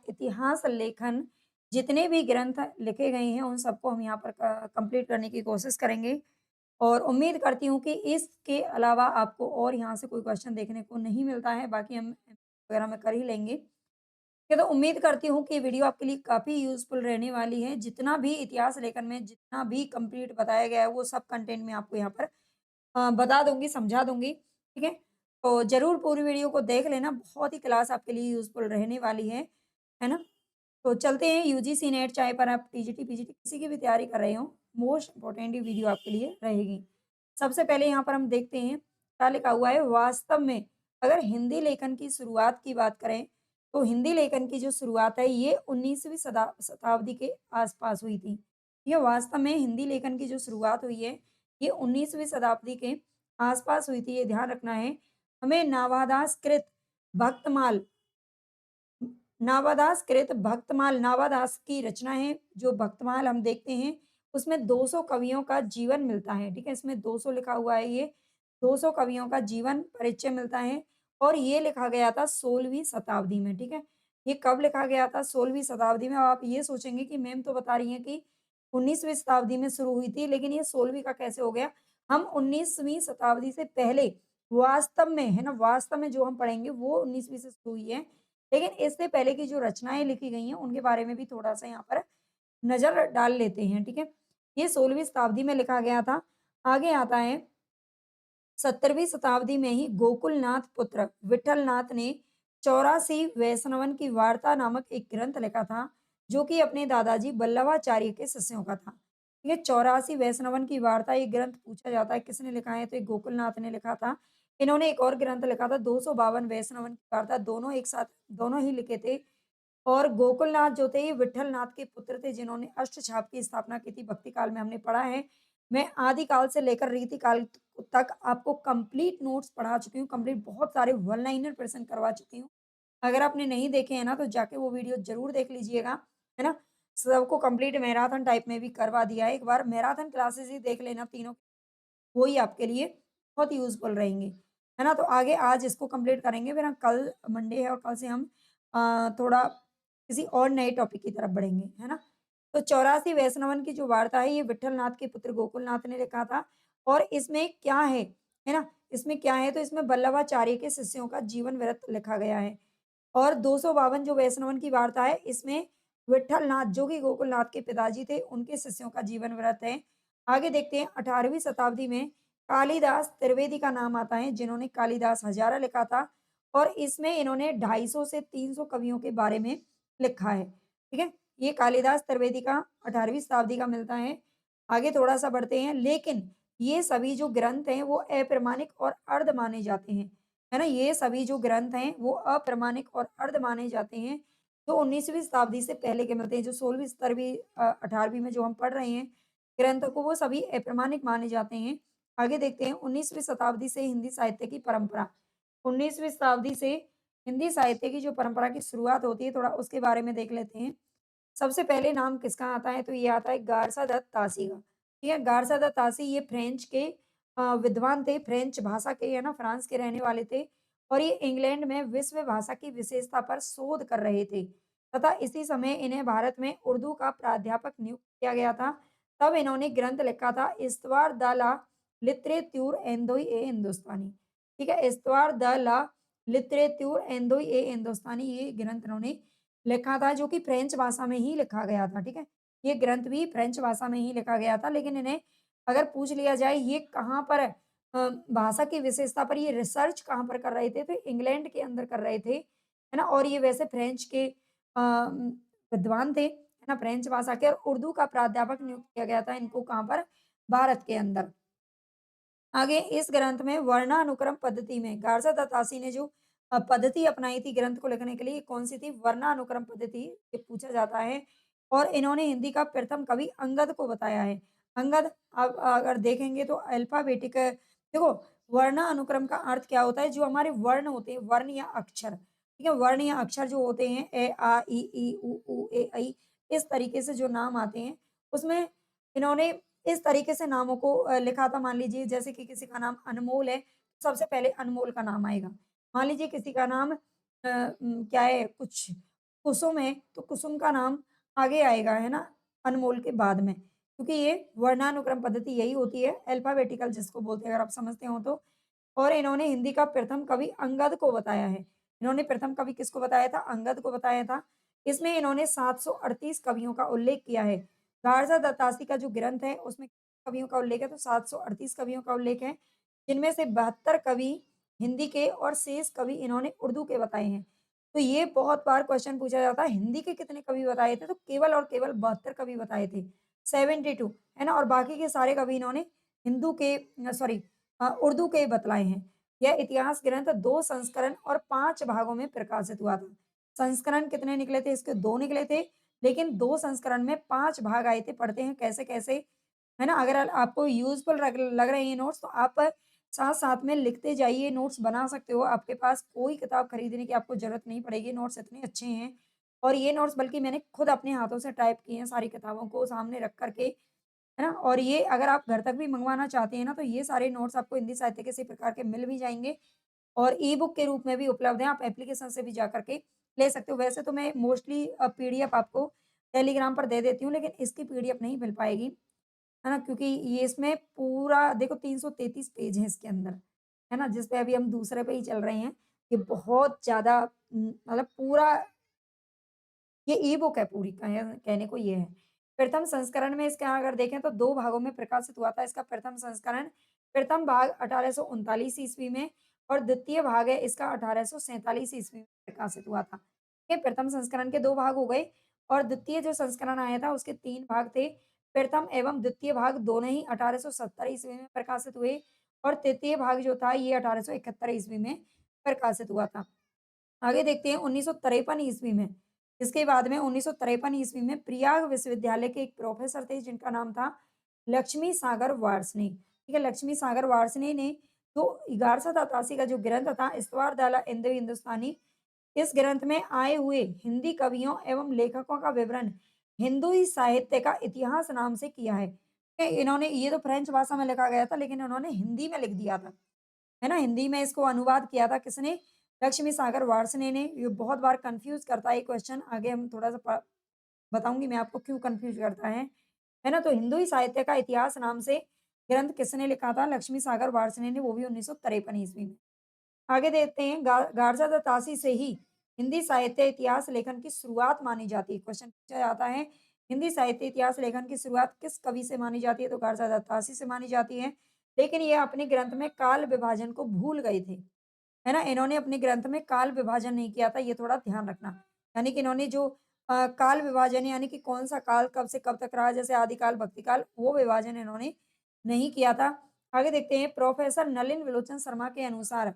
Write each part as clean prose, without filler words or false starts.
इतिहास लेखन जितने भी ग्रंथ लिखे गए हैं, उन सबको हम यहाँ पर कंप्लीट करने की कोशिश करेंगे और उम्मीद करती हूँ कि इसके अलावा आपको और यहाँ से कोई क्वेश्चन देखने को नहीं मिलता है, बाकी हम वगैरह में कर ही लेंगे। ये तो उम्मीद करती हूँ कि वीडियो आपके लिए काफ़ी यूज़फुल रहने वाली है। जितना भी इतिहास लेखन में जितना भी कंप्लीट बताया गया है, वो सब कंटेंट मैं आपको यहाँ पर बता दूँगी, समझा दूँगी, ठीक है? तो ज़रूर पूरी वीडियो को देख लेना, बहुत ही क्लास आपके लिए यूज़फुल रहने वाली है ना? तो चलते हैं यूजीसी नेट चाहे पर आप टीजीटी, पीजीटी किसी की भी तैयारी कर रहे हो, मोस्ट इम्पोर्टेंट ये वीडियो आपके लिए रहेगी। सबसे पहले यहाँ पर हम देखते हैं, क्या लिखा हुआ है, वास्तव में अगर हिंदी लेखन की शुरुआत की बात करें, तो हिंदी लेखन की जो शुरुआत है, ये 19वीं शताब्दी के आस-पास हुई थी। ये वास्तव में हिंदी लेखन की जो शुरुआत हुई है, ये 19वीं शताब्दी के आस-पास हुई थी, ये ध्यान रखना है। हमें नावादास कृत भक्तमाल नावादास कृत भक्तमाल नावादास की रचना है, जो भक्तमाल हम देखते हैं, उसमें 200 कवियों का जीवन मिलता है, ठीक है? इसमें 200 लिखा हुआ है ये, 200 कवियों का जीवन परिचय मिलता है और ये लिखा गया था 16वीं शताब्दी में, ठीक है? ये कब लिखा गया था? 16वीं शताब्दी में। अब आप ये सोचेंगे कि मैम तो बता रही हैं कि 19वीं शताब्दी में शुरू हुई थी, लेकिन ये 16वीं का कैसे हो गया? हम 19वीं शताब्दी से पहले वास्तव में, है ना? वास्तव में जो हम पढ़ेंगे वो 19वीं से शुरू हुई है। लेकिन इससे पहले की जो रचनाएँ लिखी गई हैं, उनके बारे में भी थोड़ा-सा यहाँ पर नज़र डाल लेते हैं, ठीक है? ये 16वीं शताब्दी में लिखा गया था। आगे आता है 17वीं शताब्दी में ही गोकुलनाथ पुत्र विठलनाथ ने 84 वैष्णवन की वार्ता नामक एक ग्रंथ लिखा था, जो कि अपने दादाजी वल्लभाचार्य के शिष्यों का था। ये 84 वैष्णवन की वार्ता ये ग्रंथ पूछा जाता है किसने लिखा है, तो ये गोकुलनाथ ने लिखा था। इन्होंने एक और ग्रंथ लिखा था 252 वैष्णवन की वार्ता, दोनों एक साथ दोनों ही लिखे थे और गोकुलनाथ जो थे ये विठलनाथ के पुत्र थे जिन्होंने अष्टछाप की स्थापना की थी, भक्ति काल में हमने पढ़ा है। मैं आदिकाल से लेकर रीति काल तक आपको कंप्लीट नोट्स पढ़ा चुकी हूँ, कंप्लीट बहुत सारे वन लाइनर प्रश्न करवा चुकी हूँ। अगर आपने नहीं देखे हैं ना तो जाके वो वीडियो ज़रूर देख लीजिएगा, है ना? सबको कंप्लीट मैराथन टाइप में भी करवा दिया है। एक बार मैराथन क्लासेस ही देख लेना तीनों, वो ही आपके लिए बहुत यूज़फुल रहेंगे, है ना? तो आगे आज इसको कंप्लीट करेंगे, फिर हम कल मंडे है और कल से हम थोड़ा किसी और नए टॉपिक की तरफ बढ़ेंगे, है ना? तो 84 वैष्णवन की जो वार्ता है, ये विठलनाथ के पुत्र गोकुलनाथ ने लिखा था और इसमें क्या है ना? इसमें क्या है, तो इसमें वल्लभाचार्य के शिष्यों का जीवन वृत्त लिखा गया है और 252 जो वैष्णवन की वार्ता है, इसमें विठलनाथ जो कि गोकुलनाथ के पिताजी थे, उनके शिष्यों का जीवन वृत्त है। आगे देखते हैं 18वीं शताब्दी में कालिदास त्रिवेदी का नाम आता है, जिन्होंने कालिदास हज़ारा लिखा था और इसमें इन्होंने 250 से 300 कवियों के बारे में लिखा है, ठीक है? ये कालिदास त्रिवेदी का 18वीं शताब्दी का मिलता है। आगे थोड़ा-सा बढ़ते हैं, लेकिन ये सभी जो ग्रंथ हैं, वो अप्रमाणिक और अर्ध माने जाते हैं, है ना? ये सभी जो ग्रंथ हैं, वो अप्रमाणिक और अर्ध माने जाते हैं, जो 19वीं शताब्दी से पहले के मिलते हैं, जो 16वीं, 17वीं 18वीं में जो हम पढ़ रहे हैं ग्रंथों को, वो सभी अप्रमाणिक माने जाते हैं। आगे देखते हैं 19वीं शताब्दी से हिंदी साहित्य की परंपरा। 19वीं शताब्दी से हिंदी साहित्य की जो परंपरा की शुरुआत होती है, थोड़ा उसके बारे में देख लेते हैं। सबसे पहले नाम किसका आता है, तो ये आता है गारसा दत्त तासी का, ठीक है? गारसा दत्त तासी ये फ्रेंच के विद्वान थे, फ्रेंच भाषा के, है ना? फ्रांस के रहने वाले थे और ये इंग्लैंड में विश्व भाषा की विशेषता पर शोध कर रहे थे तथा इसी समय इन्हें भारत में उर्दू का प्राध्यापक नियुक्त किया गया था। तब इन्होंने ग्रंथ लिखा था इस्तवार द ला लिटरेच्यूर एंदोई ए हिंदुस्तानी, ठीक है? इस्तवार द ला लिटरेच्यूर एंदोई ए हिंदुस्तानी ये ग्रंथ इन्होंने लिखा था, जो कि फ्रेंच भाषा में ही लिखा गया था, ठीक है? ये ग्रंथ भी फ्रेंच भाषा में ही लिखा गया था, लेकिन इन्हें अगर पूछ लिया जाए ये कहाँ पर भाषा की विशेषता पर ये रिसर्च कहाँ पर कर रहे थे, तो इंग्लैंड के अंदर कर रहे थे, है ना? और ये वैसे फ्रेंच के विद्वान थे, है ना? फ्रेंच भाषा के और उर्दू का प्राध्यापक नियुक्त किया गया था इनको कहाँ पर? भारत के अंदर। आगे इस ग्रंथ में वर्णानुक्रम पद्धति में गार्जा दत्तासी ने जो पद्धति अपनाई थी ग्रंथ को लिखने के लिए, ये कौन-सी थी? वर्णानुक्रम पद्धति, ये पूछा जाता है और इन्होंने हिंदी का प्रथम कवि अंगद को बताया है। अंगद आप अगर देखेंगे तो अल्फ़ाबेटिक देखो वर्णानुक्रम का अर्थ क्या होता है? जो हमारे वर्ण होते हैं, वर्ण या अक्षर, ठीक है? वर्ण या अक्षर जो होते हैं ए, आ, इ, ऊ, ए, ऐ इस तरीके से जो नाम आते हैं, उसमें इन्होंने इस तरीके से नामों को लिखा था। मान लीजिए जैसे कि किसी का नाम अनमोल है, सबसे पहले अनमोल का नाम आएगा। मान लीजिए किसी का नाम क्या है कुछ कुसुम है, तो कुसुम का नाम आगे आएगा, है ना? अनमोल के बाद में, क्योंकि ये वर्णानुक्रम पद्धति यही होती है, अल्फ़ाबेटिकल जिसको बोलते हैं अगर आप समझते हो तो। और इन्होंने हिंदी का प्रथम कवि अंगद को बताया है। इन्होंने प्रथम कवि किसको बताया था? अंगद को बताया था। इसमें इन्होंने 738 कवियों का उल्लेख किया है। गार्जा दत्तासी का जो ग्रंथ है, उसमें कवियों का उल्लेख है, तो 738 कवियों का उल्लेख है, जिनमें से 72 कवि हिंदी के और शेष कवि इन्होंने उर्दू के बताए हैं। तो ये बहुत बार क्वेश्चन पूछा जाता है, हिंदी के कितने कवि बताए थे? तो केवल और केवल 72 कवि बताए थे, 72, है ना? और बाकी के सारे कवि इन्होंने हिंदू के सॉरी उर्दू के बतलाए हैं। यह इतिहास ग्रंथ 2 संस्करण और 5 भागों में प्रकाशित हुआ था। संस्करण कितने निकले थे? इसके 2 निकले थे, लेकिन 2 संस्करण में 5 भाग आए थे। पढ़ते हैं कैसे-कैसे, है ना? अगर आपको यूज़फुल लग रहे हैं ये नोट्स, तो आप साथ-साथ में लिखते जाइए, नोट्स बना सकते हो। आपके पास कोई किताब खरीदने की आपको ज़रूरत नहीं पड़ेगी, नोट्स इतने अच्छे हैं। और ये नोट्स बल्कि मैंने खुद अपने हाथों से टाइप किए हैं सारी किताबों को सामने रख कर के, है ना? और ये अगर आप घर तक भी मँगवाना चाहते हैं ना, तो ये सारे नोट्स आपको हिंदी साहित्य के इसी प्रकार के मिल भी जाएँगे और ई-बुक के रूप में भी उपलब्ध हैं। आप एप्लीकेशन से भी जा कर के ले सकते हो। वैसे तो मैं मोस्टली पीडीएफ आपको टेलीग्राम पर दे देती हूँ, लेकिन इसकी पीडीएफ नहीं मिल पाएगी। है ना? क्योंकि ये इसमें पूरा देखो 333 पेज हैं इसके अंदर, है ना? जिस पे अभी हम दूसरे पे ही चल रहे हैं। ये बहुत ज़्यादा मतलब पूरा ये ई-बुक है पूरी कहने को ये है। प्रथम संस्करण में इसका अगर देखें तो 2 भागों में प्रकाशित हुआ था इसका प्रथम संस्करण। प्रथम भाग 1839 ईस्वी में और द्वितीय भाग है इसका 1847 ईस्वी में प्रकाशित हुआ था। ये प्रथम संस्करण के 2 भाग हो गए और द्वितीय जो संस्करण आया था उसके 3 भाग थे। प्रथम एवं द्वितीय भाग दोनों ही 1870 ईस्वी में प्रकाशित हुए और तृतीय भाग जो था ये 1871 ईस्वी में प्रकाशित हुआ था। आगे देखते हैं 1953 ईस्वी में। इसके बाद में 1953 ईस्वी में प्रयाग विश्वविद्यालय के एक प्रोफेसर थे जिनका नाम था लक्ष्मी सागर वार्ष्णेय। ठीक है, लक्ष्मी सागर वार्ष्णेय ने जो 1187 का जो ग्रंथ था इस्तवारदाला इंदो हिंदुस्तानी, इस ग्रंथ में आए हुए हिंदी कवियों एवं लेखकों का विवरण हिंदुई साहित्य का इतिहास नाम से किया है। इन्होंने ये तो फ्रेंच भाषा में लिखा गया था, लेकिन इन्होंने हिंदी में लिख दिया था। है ना? हिंदी में इसको अनुवाद किया था किसने? लक्ष्मी सागर वार्ष्णेय ने। ये बहुत बार कन्फ्यूज़ करता है ये क्वेश्चन, आगे हम थोड़ा-सा बताऊँगी मैं आपको क्यों कन्फ्यूज़ करता है ना? तो हिंदुई साहित्य का इतिहास नाम से ग्रंथ किसने लिखा था? लक्ष्मी सागर वार्ष्णेय ने, वो भी 1953 ईस्वी में। आगे देखते हैं गार्जा द तासी से ही हिंदी साहित्य इतिहास लेखन की शुरुआत मानी जाती है। क्वेश्चन पूछा जाता है, हिंदी साहित्य इतिहास लेखन की शुरुआत किस कवि से मानी जाती है? तो गार्जा द तासी से मानी जाती है। लेकिन ये अपने ग्रंथ में काल विभाजन को भूल गए थे। है ना? इन्होंने अपने ग्रंथ में काल विभाजन नहीं किया था, ये थोड़ा ध्यान रखना। यानी कि इन्होंने जो काल विभाजन यानी कि कौन-सा काल कब से कब तक रहा, जैसे आदिकाल, भक्तिकाल, वो विभाजन इन्होंने नहीं किया था। आगे देखते हैं प्रोफेसर नलिन विलोचन शर्मा के अनुसार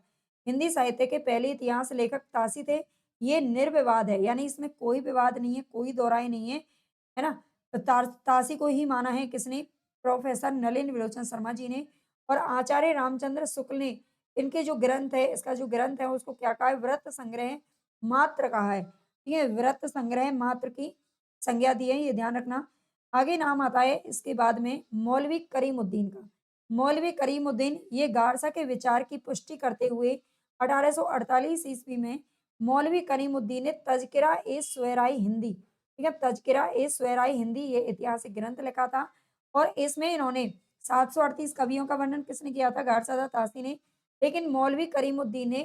हिंदी साहित्य के पहले इतिहास लेखक तासी थे। ये निर्विवाद है, यानी इसमें कोई विवाद नहीं है, कोई दोहराई नहीं है ना? तो तासी को ही माना है किसने? प्रोफेसर नलिन विलोचन शर्मा जी ने। और आचार्य रामचंद्र शुक्ल ने इनके जो ग्रंथ है, इसका जो ग्रंथ है उसको क्या कहा है? व्रत संग्रह मात्र कहा है। ठीक है? व्रत संग्रह मात्र की संज्ञा दी है, ये ध्यान रखना। आगे नाम आता है इसके बाद में मौलवी करीमुद्दीन का। मौलवी करीमुद्दीन ये गारसा के विचार की पुष्टि करते हुए 1848 ईस्वी में मौलवी करीमुद्दीन ने तज़किरा-ए-शुअराए हिंदी, ठीक है? तज़किरा-ए-शुअराए हिंदी ये ऐतिहासिक ग्रंथ लिखा था और इसमें इन्होंने 738 कवियों का वर्णन किसने किया था? गारसादा तासी ने। लेकिन मौलवी करीमुद्दीन ने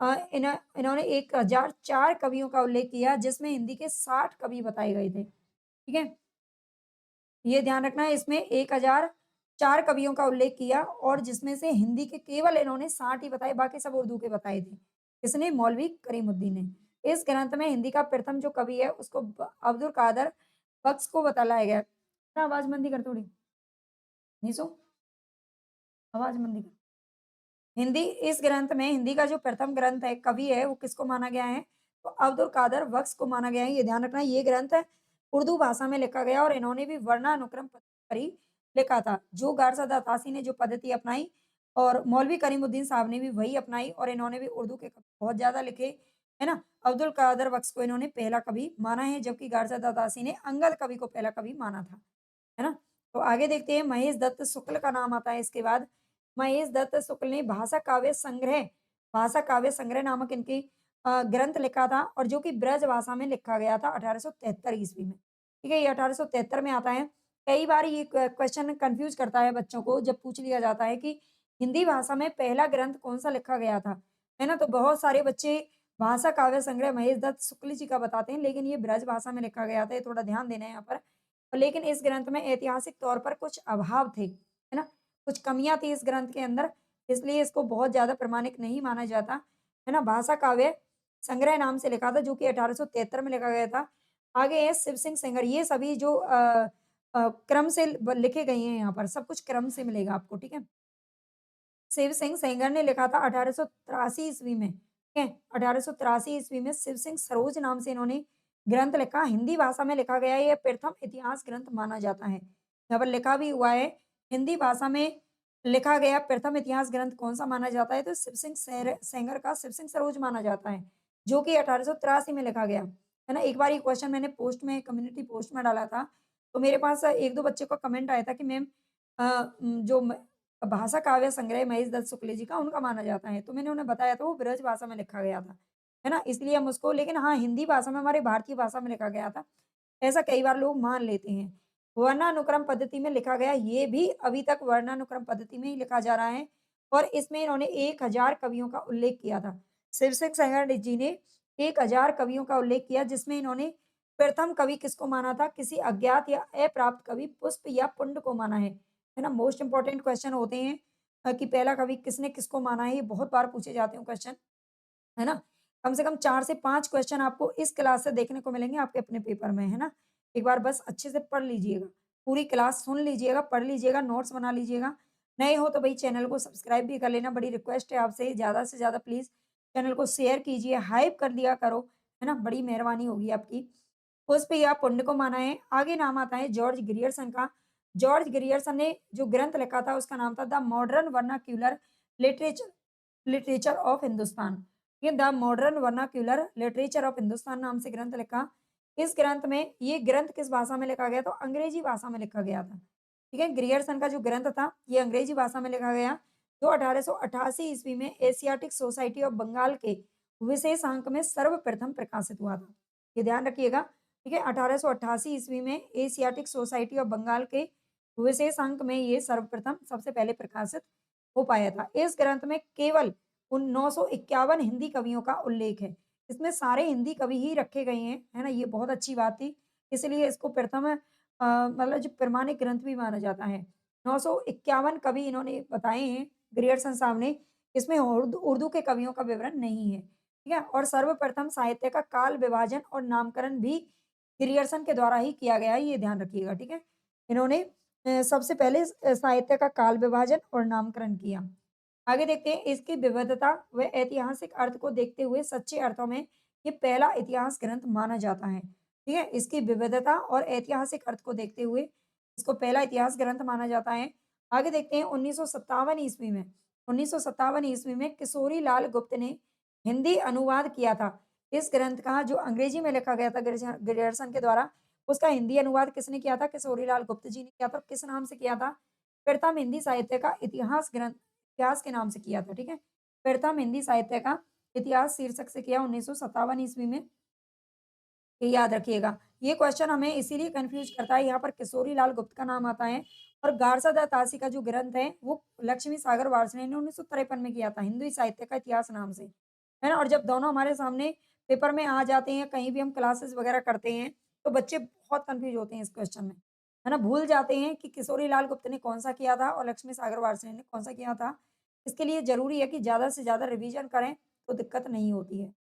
इन्होंने 1004 कवियों का उल्लेख किया जिसमें हिंदी के 60 कवि बताए गए थे। ठीक है? ये ध्यान रखना है, इसमें 1004 कवियों का उल्लेख किया और जिसमें से हिंदी के केवल इन्होंने 60 ही बताए, बाकी सब उर्दू के बताए थे। किसने? मौलवी करीमुद्दीन ने। इस ग्रंथ में हिंदी का प्रथम जो कवि है उसको अब्दुल कादर बख्श को बतलाया गया है। ना आवाज़ मंदी कर थोड़ी। निशु, आवाज़ मंदी कर। हिंदी इस ग्रंथ में हिंदी का जो प्रथम ग्रंथ है, कवि है, वो किसको माना गया है? तो अब्दुल कादर बख्श को माना गया है। ये ध्यान रखना, ये ग्रंथ उर्दू भाषा में लिखा गया और इन्होंने भी वर्णानुक्रम पद्धति पर ही लिखा था। जो गारसादा तासी ने जो पद्धति अपनाई और मौलवी करीमुद्दीन साहब ने भी वही अपनाई और इन्होंने भी उर्दू के कवि बहुत ज़्यादा लिखे, है ना? अब्दुल कादर बख्श को इन्होंने पहला कवि माना है, जबकि गारसादा तासी ने अंगद कवि को पहला कवि माना था। है ना? तो आगे देखते हैं महेश दत्त शुक्ल का नाम आता है इसके बाद। महेश दत्त शुक्ल ने भाषा काव्य संग्रह नामक इनकी ग्रंथ लिखा था और जो कि ब्रज भाषा में लिखा गया था 1873 ईस्वी में। ठीक है, ये 1873 में आता है। कई बार ये क्वेश्चन कन्फ्यूज़ करता है बच्चों को जब पूछ लिया जाता है कि हिंदी भाषा में पहला ग्रंथ कौन-सा लिखा गया था, है ना? तो बहुत सारे बच्चे भाषा काव्य संग्रह महेश दत्त शुक्ल जी का बताते हैं, लेकिन ये ब्रज भाषा में लिखा गया था, ये थोड़ा ध्यान देना है यहाँ पर। लेकिन इस ग्रंथ में ऐतिहासिक तौर पर कुछ अभाव थे, है ना? कुछ कमियाँ थी इस ग्रंथ के अंदर, इसलिए इसको बहुत ज़्यादा प्रामाणिक नहीं माना जाता, है ना? भाषा काव्य संग्रह नाम से लिखा था, जो कि 1873 में लिखा गया था। आगे है शिव सिंह सेंगर, ये सभी जो क्रम से लिखे गए हैं यहाँ पर, सब कुछ क्रम से मिलेगा आपको, ठीक है? शिव सिंह सेंगर ने लिखा था 1883 ईस्वी में, ठीक है? 1883 ईस्वी में शिव सिंह सरोज नाम से इन्होंने ग्रंथ लिखा, हिंदी भाषा में लिखा गया है, ये प्रथम इतिहास ग्रंथ माना जाता है। यहाँ पर लिखा भी हुआ है, हिंदी भाषा में लिखा गया प्रथम इतिहास ग्रंथ कौन-सा माना जाता है? तो शिव सिंह सेंगर का शिव सिंह सरोज माना जाता है, जो कि 1883 में लिखा गया, है ना? एक बार ये क्वेश्चन मैंने पोस्ट में कम्युनिटी पोस्ट में डाला था, तो मेरे पास 1-2 बच्चों का कमेंट आया था कि मैम जो भाषा काव्य संग्रह महेश दत्त शुक्ल जी का उनका माना जाता है। तो मैंने उन्हें बताया था वो ब्रज भाषा में लिखा गया था, है ना? इसलिए हम उसको लेकिन हाँ, हिंदी भाषा में हमारी भारतीय भाषा में लिखा गया था। ऐसा कई बार लोग मान लेते हैं। वर्णानुक्रम पद्धति में लिखा गया, ये भी अभी तक वर्णानुक्रम पद्धति में ही लिखा जा रहा है और इसमें इन्होंने 1000 कवियों का उल्लेख किया था। शिव सिंह सेंगर जी ने 1000 कवियों का उल्लेख किया जिसमें इन्होंने प्रथम कवि किसको माना था? किसी अज्ञात या अप्राप्त कवि पुष्प या पुंड को माना है ना? मोस्ट इम्पोर्टेंट क्वेश्चन होते हैं कि पहला कवि किसने किसको माना है, ये बहुत बार पूछे जाते हैं क्वेश्चन, है ना? कम से कम 4 से 5 क्वेश्चन आपको इस क्लास से देखने को मिलेंगे आपके अपने पेपर में, है ना? एक बार बस अच्छे से पढ़ लीजिएगा, पूरी क्लास सुन लीजिएगा, पढ़ लीजिएगा, नोट्स बना लीजिएगा। नए हो तो भई चैनल को सब्सक्राइब भी कर लेना, बड़ी रिक्वेस्ट है आपसे ज़्यादा से ज़्यादा प्लीज़ चैनल को शेयर कीजिए, हाइप कर दिया करो, है ना? बड़ी मेहरबानी होगी आपकी। पुष्प या पुण्य को माना है। आगे नाम आता है जॉर्ज ग्रियर्सन का। जॉर्ज ग्रियर्सन ने जो ग्रंथ लिखा था उसका नाम था the modern vernacular literature literature of Hindustan. ये the modern vernacular literature of Hindustan नाम से ग्रंथ लिखा। इस ग्रंथ में ये ग्रंथ किस भाषा में लिखा गया? तो अंग्रेजी भाषा में लिखा गया था। ठीक है? ग्रियर्सन का जो ग्रंथ था ये अंग्रेजी भाषा में लिखा गया, जो 1888 ईस्वी में एशियाटिक सोसाइटी ऑफ बंगाल के विशेषांक में सर्वप्रथम प्रकाशित हुआ था। ये ध्यान रखिएगा, ठीक है? 1888 ईस्वी में एशियाटिक सोसाइटी ऑफ बंगाल के विशेष अंक में ये सर्वप्रथम सबसे पहले प्रकाशित हो पाया था। इस ग्रंथ में केवल उन 951 हिंदी कवियों का उल्लेख है। इसमें सारे हिंदी कवि ही रखे गए हैं, है ना? ये बहुत अच्छी बात थी। इसलिए इसको प्रथम मतलब जो प्रमाणिक ग्रंथ भी माना जाता है। 951 कवि इन्होंने बताए हैं ग्रियर्सन साहब ने। इसमें उर्दू उर्दू के कवियों का विवरण नहीं है। ठीक है? और सर्वप्रथम साहित्य का काल विभाजन और नामकरण भी ग्रियर्सन के द्वारा ही किया गया है, ये ध्यान रखिएगा, ठीक है? इन्होंने सबसे पहले साहित्य का काल विभाजन और नामकरण किया। आगे देखते हैं इसकी विविधता व ऐतिहासिक अर्थ को देखते हुए सच्चे अर्थों में ये पहला इतिहास ग्रंथ माना जाता है, ठीक है? इसकी विविधता और ऐतिहासिक अर्थ को देखते हुए इसको पहला इतिहास ग्रंथ माना जाता है। आगे देखते हैं 1957 ईस्वी में 1957 ईस्वी में किशोरी लाल गुप्त ने हिंदी अनुवाद किया था। इस ग्रंथ का जो अंग्रेजी में लिखा गया था ग्रियर्सन के द्वारा, उसका हिंदी अनुवाद किसने किया था? किशोरी लाल गुप्त जी ने किया था। किस नाम से किया था? प्रथम हिंदी साहित्य का इतिहास ग्रंथ इतिहास के नाम से किया था, ठीक है? प्रथम हिंदी साहित्य का इतिहास शीर्षक से किया 1957 ईस्वी में। ये याद रखिएगा। ये क्वेश्चन हमें इसीलिए कन्फ्यूज़ करता है, यहाँ पर किशोरी लाल गुप्त का नाम आता है और गारसा तासी का जो ग्रंथ है, वो लक्ष्मी सागर वार्ष्णेय ने 1953 में किया था, हिंदी साहित्य का इतिहास नाम से, है ना? और जब दोनों हमारे सामने पेपर में आ जाते हैं, कहीं भी हम क्लासेस वगैरह करते हैं, तो बच्चे बहुत कन्फ्यूज़ होते हैं इस क्वेश्चन में, है ना? भूल जाते हैं कि किशोरी लाल गुप्त ने कौन-सा किया था और लक्ष्मी सागर वार्ष्णेय ने कौन-सा किया था। इसके लिए ज़रूरी है कि ज़्यादा से ज़्यादा रिवीजन करें, तो दिक्कत नहीं होती है।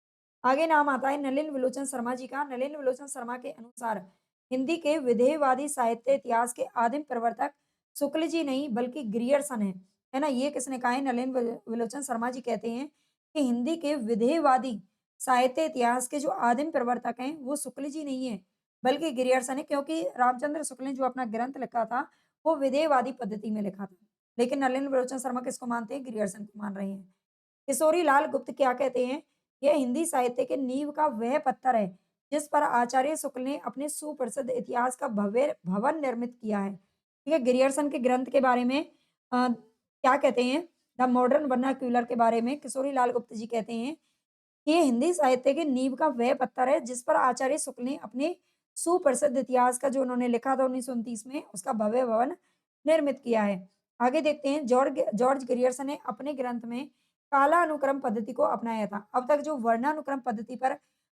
आगे नाम आता है नलिन विलोचन शर्मा जी का। नलिन विलोचन शर्मा के अनुसार हिंदी के विधेयवादी साहित्य इतिहास के आदिम प्रवर्तक शुक्ल जी नहीं बल्कि ग्रियर्सन है ना? ये किसने कहा है? नलिन विलोचन शर्मा जी कहते हैं कि हिंदी के विधेयवादी साहित्य इतिहास के जो आदिम प्रवर्तक हैं वो शुक्ल जी नहीं है बल्कि ग्रियर्सन है, क्योंकि रामचंद्र शुक्ल ने जो अपना ग्रंथ लिखा था वो विधेयवादी पद्धति में लिखा था। लेकिन नलिन विलोचन शर्मा किसको मानते हैं? ग्रियर्सन को मान रहे हैं। किशोरी लाल गुप्त क्या कहते हैं? यह हिंदी साहित्य के नींव का वह पत्थर है, जिस पर आचार्य शुक्ल ने अपने सुप्रसिद्ध इतिहास का भव्य भवन निर्मित किया है। ठीक है, ग्रियर्सन के ग्रंथ के बारे में क्या कहते हैं? द मॉडर्न वर्नाक्यूलर के बारे में किशोरी लाल गुप्त जी कहते हैं ये हिंदी साहित्य की नींव का वह पत्थर है जिस पर आचार्य शुक्ल ने अपने सुप्रसिद्ध इतिहास का जो उन्होंने लिखा था 1929 में उसका भव्य भवन निर्मित किया है। आगे देखते हैं जॉर्ज जॉर्ज ग्रियर्सन ने अपने ग्रंथ में कालानुक्रम पद्धति को अपनाया था। अब तक जो वर्णानुक्रम पद्धति पर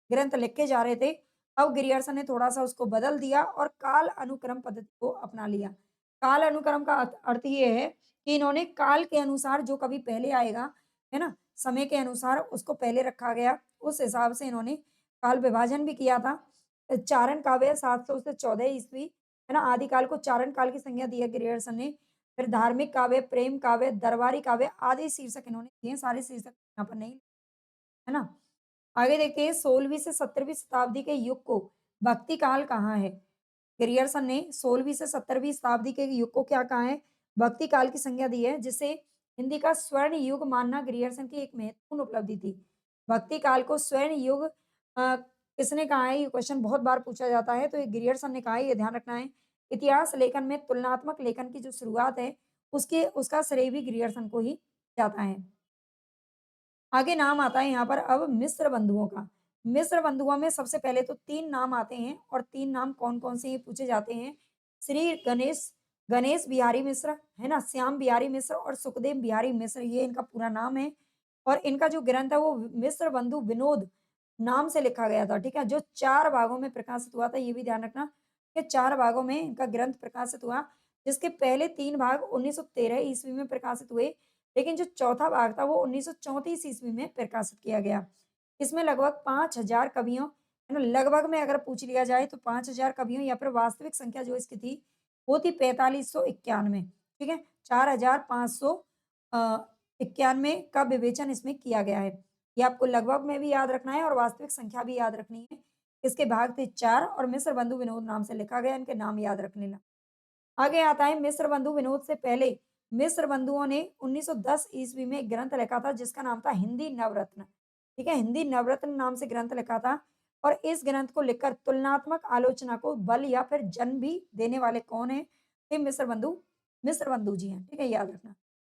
ग्रंथ लिखे जा रहे थे, अब ग्रियर्सन ने थोड़ा-सा उसको बदल दिया और काल अनुक्रम पद्धति को अपना लिया। काल अनुक्रम का अर्थ ये है कि इन्होंने काल के अनुसार जो कभी पहले आएगा, है ना? समय के अनुसार उसको पहले रखा गया, उस हिसाब से इन्होंने काल विभाजन भी किया था। चारण काव्य 700 से 14 ईस्वी, है ना? आदिकाल को चारण काल की संज्ञा दी है ग्रियर्सन ने। फिर धार्मिक काव्य, प्रेम काव्य, दरबारी काव्य आदि शीर्षक इन्होंने दिए हैं, सारे शीर्षक यहाँ पर नहीं, है ना? आगे देखते हैं 16वीं से 17वीं शताब्दी के युग को भक्ति काल कहा है? ग्रियर्सन ने 16वीं से 17वीं शताब्दी के युग को क्या कहा है? भक्ति काल की संज्ञा दी है, जिसे हिंदी का स्वर्ण युग मानना ग्रियर्सन की एक महत्वपूर्ण उपलब्धि थी। भक्ति काल को स्वर्ण युग किसने कहा है? ये क्वेश्चन बहुत बार पूछा जाता है, तो ये ग्रियर्सन ने कहा है, ये ध्यान रखना है। इतिहास लेखन में तुलनात्मक लेखन की जो शुरुआत है, उसके उसका श्रेय भी ग्रियर्सन को ही जाता है। आगे नाम आता है यहाँ पर अब मिस्र बंधुओं का। मिस्र बंधुओं में सबसे पहले तो 3 नाम आते हैं और 3 नाम कौन-कौन से ये पूछे जाते हैं। श्री गणेश गणेश बिहारी मिश्र, है ना? श्याम बिहारी मिश्र और सुखदेव बिहारी मिश्र, ये इनका पूरा नाम है। और इनका जो ग्रंथ है वो मिस्र बंधु विनोद नाम से लिखा गया था, ठीक है? जो 4 भागों में प्रकाशित हुआ था, ये भी ध्यान रखना कि 4 भागों में इनका ग्रंथ प्रकाशित हुआ, जिसके पहले 3 भाग 1913 ईस्वी में प्रकाशित हुए, लेकिन जो चौथा भाग था वो 1934 ईस्वी में प्रकाशित किया गया। इसमें लगभग 5000 कवियों, है ना? लगभग में अगर पूछ लिया जाए तो 5000 कवियों या फिर वास्तविक संख्या जो इसकी थी, वो थी 4591, ठीक है? 4500 अ, 91 का विवेचन इसमें किया गया है। ये आपको लगभग में भी याद रखना है और वास्तविक संख्या भी याद रखनी है। इसके भाग थे 4 और मिस्र बंधु विनोद नाम से लिखा गया, इनके नाम याद रख लेना। आगे आता है मिस्र बंधु विनोद से पहले मिस्र बंधुओं ने 1910 ईस्वी में एक ग्रंथ लिखा था जिसका नाम था हिंदी नवरत्न। ठीक है, हिंदी नवरत्न नाम से ग्रंथ लिखा था और इस ग्रंथ को लिखकर तुलनात्मक आलोचना को बल या फिर जन्म भी देने वाले कौन है? ये मिस्र बंधु जी हैं। ठीक है, याद रखना।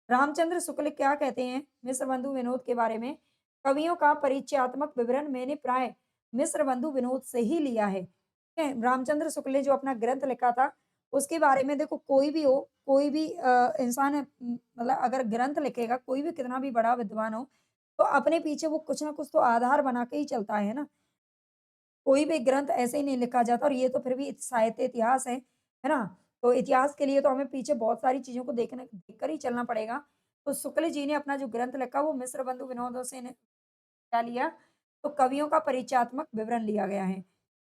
रामचंद्र शुक्ल क्या कहते हैं मिस्र बंधु विनोद के बारे में? कवियों का परिचयात्मक विवरण मैंने प्राय मिस्र बंधु विनोद से ही लिया है। ठीक है, रामचंद्र शुक्ल ने जो अपना ग्रंथ लिखा था उसके बारे में देखो कोई भी हो, कोई भी इंसान मतलब अगर ग्रंथ लिखेगा, कोई भी कितना भी बड़ा विद्वान हो, तो अपने पीछे वो कुछ ना कुछ तो आधार बना के ही चलता है ना? कोई भी ग्रंथ ऐसे ही नहीं लिखा जाता और ये तो फिर भी साहित्य इतिहास है ना? तो इतिहास के लिए तो हमें पीछे बहुत सारी चीज़ों को देखकर ही चलना पड़ेगा। तो शुक्ल जी ने अपना जो ग्रंथ लिखा वो मिस्र बंधु विनोदों से ने क्या लिया? तो कवियों का परिचयात्मक विवरण लिया गया है।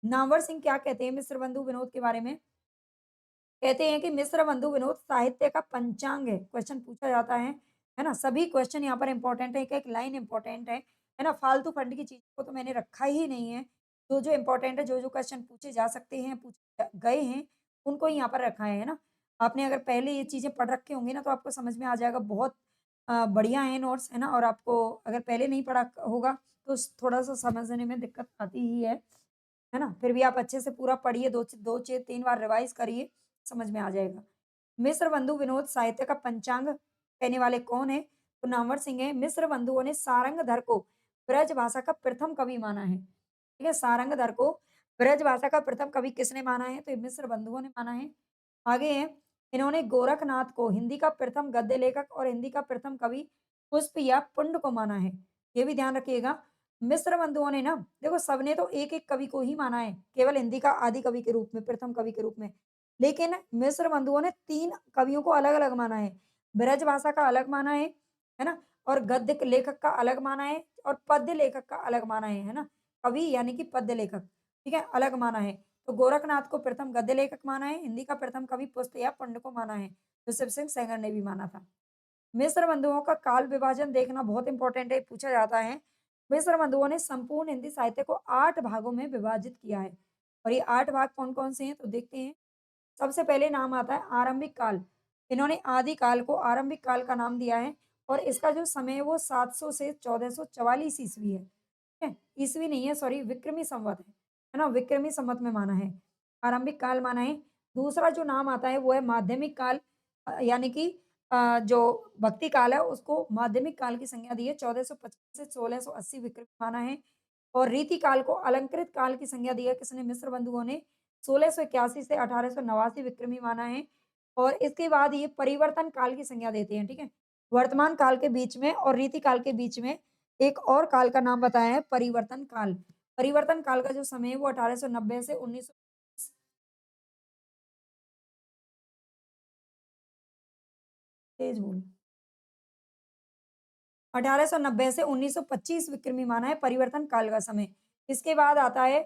नामवर सिंह क्या कहते हैं मिस्र बंधु विनोद के बारे में? कहते हैं कि मिस्र बंधु विनोद साहित्य का पंचांग है, क्वेश्चन पूछा जाता है ना? सभी क्वेश्चन यहाँ पर इम्पोर्टेंट है, एक-एक लाइन इम्पोर्टेंट है ना? फालतू फंड की चीज़ों को तो मैंने रखा ही नहीं है। जो-जो इम्पोर्टेंट है, जो-जो क्वेश्चन पूछे जा सकते हैं, पूछे गए हैं, उनको ही यहाँ पर रखा है ना? आपने अगर पहले ये चीज़ें पढ़ रखी होंगी ना, तो आपको समझ में आ जाएगा बहुत बढ़िया है नोट्स, है ना? और आपको अगर पहले नहीं पढ़ा होगा, तो थोड़ा-सा समझने में दिक्कत आती ही है ना? फिर भी आप अच्छे से पूरा पढ़िए, 2 से 3 बार रिवाइज़ करिए, समझ में आ जाएगा। मिस्र बंधु विनोद साहित्य का पंचांग कहने वाले कौन हैं? तो नामवर सिंह हैं। मिस्र बंधुओं ने सारंगधर को ब्रज भाषा का प्रथम कवि माना है। ठीक है? सारंगधर को ब्रज भाषा का प्रथम कवि किसने माना है? तो ये मिस्र बंधुओं ने माना है। आगे है, इन्होंने गोरखनाथ को हिंदी का प्रथम गद्य लेखक और हिंदी का प्रथम कवि पुष्प या पुंड को माना है। ये भी ध्यान रखिएगा। मिस्र बंधुओं ने ना देखो सबने तो एक-एक कवि को ही माना है, केवल हिंदी का आदि कवि के रूप में, प्रथम कवि के रूप में। लेकिन मिस्र बंधुओं ने 3 कवियों को अलग-अलग माना है। ब्रज भाषा का अलग माना है ना? और गद्य क लेखक का अलग माना है और पद्य लेखक का अलग माना है ना? कवि यानी कि पद्य लेखक, ठीक है? अलग माना है। तो गोरखनाथ को प्रथम गद्य लेखक माना है, हिंदी का प्रथम कवि पुष्प या पंड को माना है, जो शिव सिंह सेंगर ने भी माना था। मिस्र बंधुओं का काल विभाजन देखना बहुत इंपॉर्टेंट है, पूछा जाता है। मिस्र बंधुओं ने संपूर्ण हिंदी साहित्य को 8 भागों में विभाजित किया है और ये 8 भाग कौन-कौन से हैं? तो देखते हैं। सबसे पहले नाम आता है आरंभिक काल। इन्होंने आदि काल को आरंभिक काल का नाम दिया है और इसका जो समय है वो 700 से 1444 ईस्वी है। ठीक है? ईस्वी नहीं है सॉरी विक्रमी संवत है ना? विक्रमी संवत में माना है। आरंभिक काल माना है। दूसरा जो नाम आता है वो है माध्यमिक काल यानी कि जो भक्ति काल है उसको माध्यमिक काल की संज्ञा दी है। 1450 से 1680 विक्रम माना है और रीति काल को अलंकृत काल की संज्ञा दी है। किसने? मिस्र बंधुओं ने 1681 से 1889 विक्रमी माना है और इसके बाद ये परिवर्तन काल की संज्ञा देते हैं, ठीक है? वर्तमान काल के बीच में और रीति काल के बीच में एक और काल का नाम बताया है परिवर्तन काल। परिवर्तन काल का जो समय है वो 1890 से 1900। तेज बोल। 1890 से 1925 विक्रमी माना है परिवर्तन काल का समय। इसके बाद आता है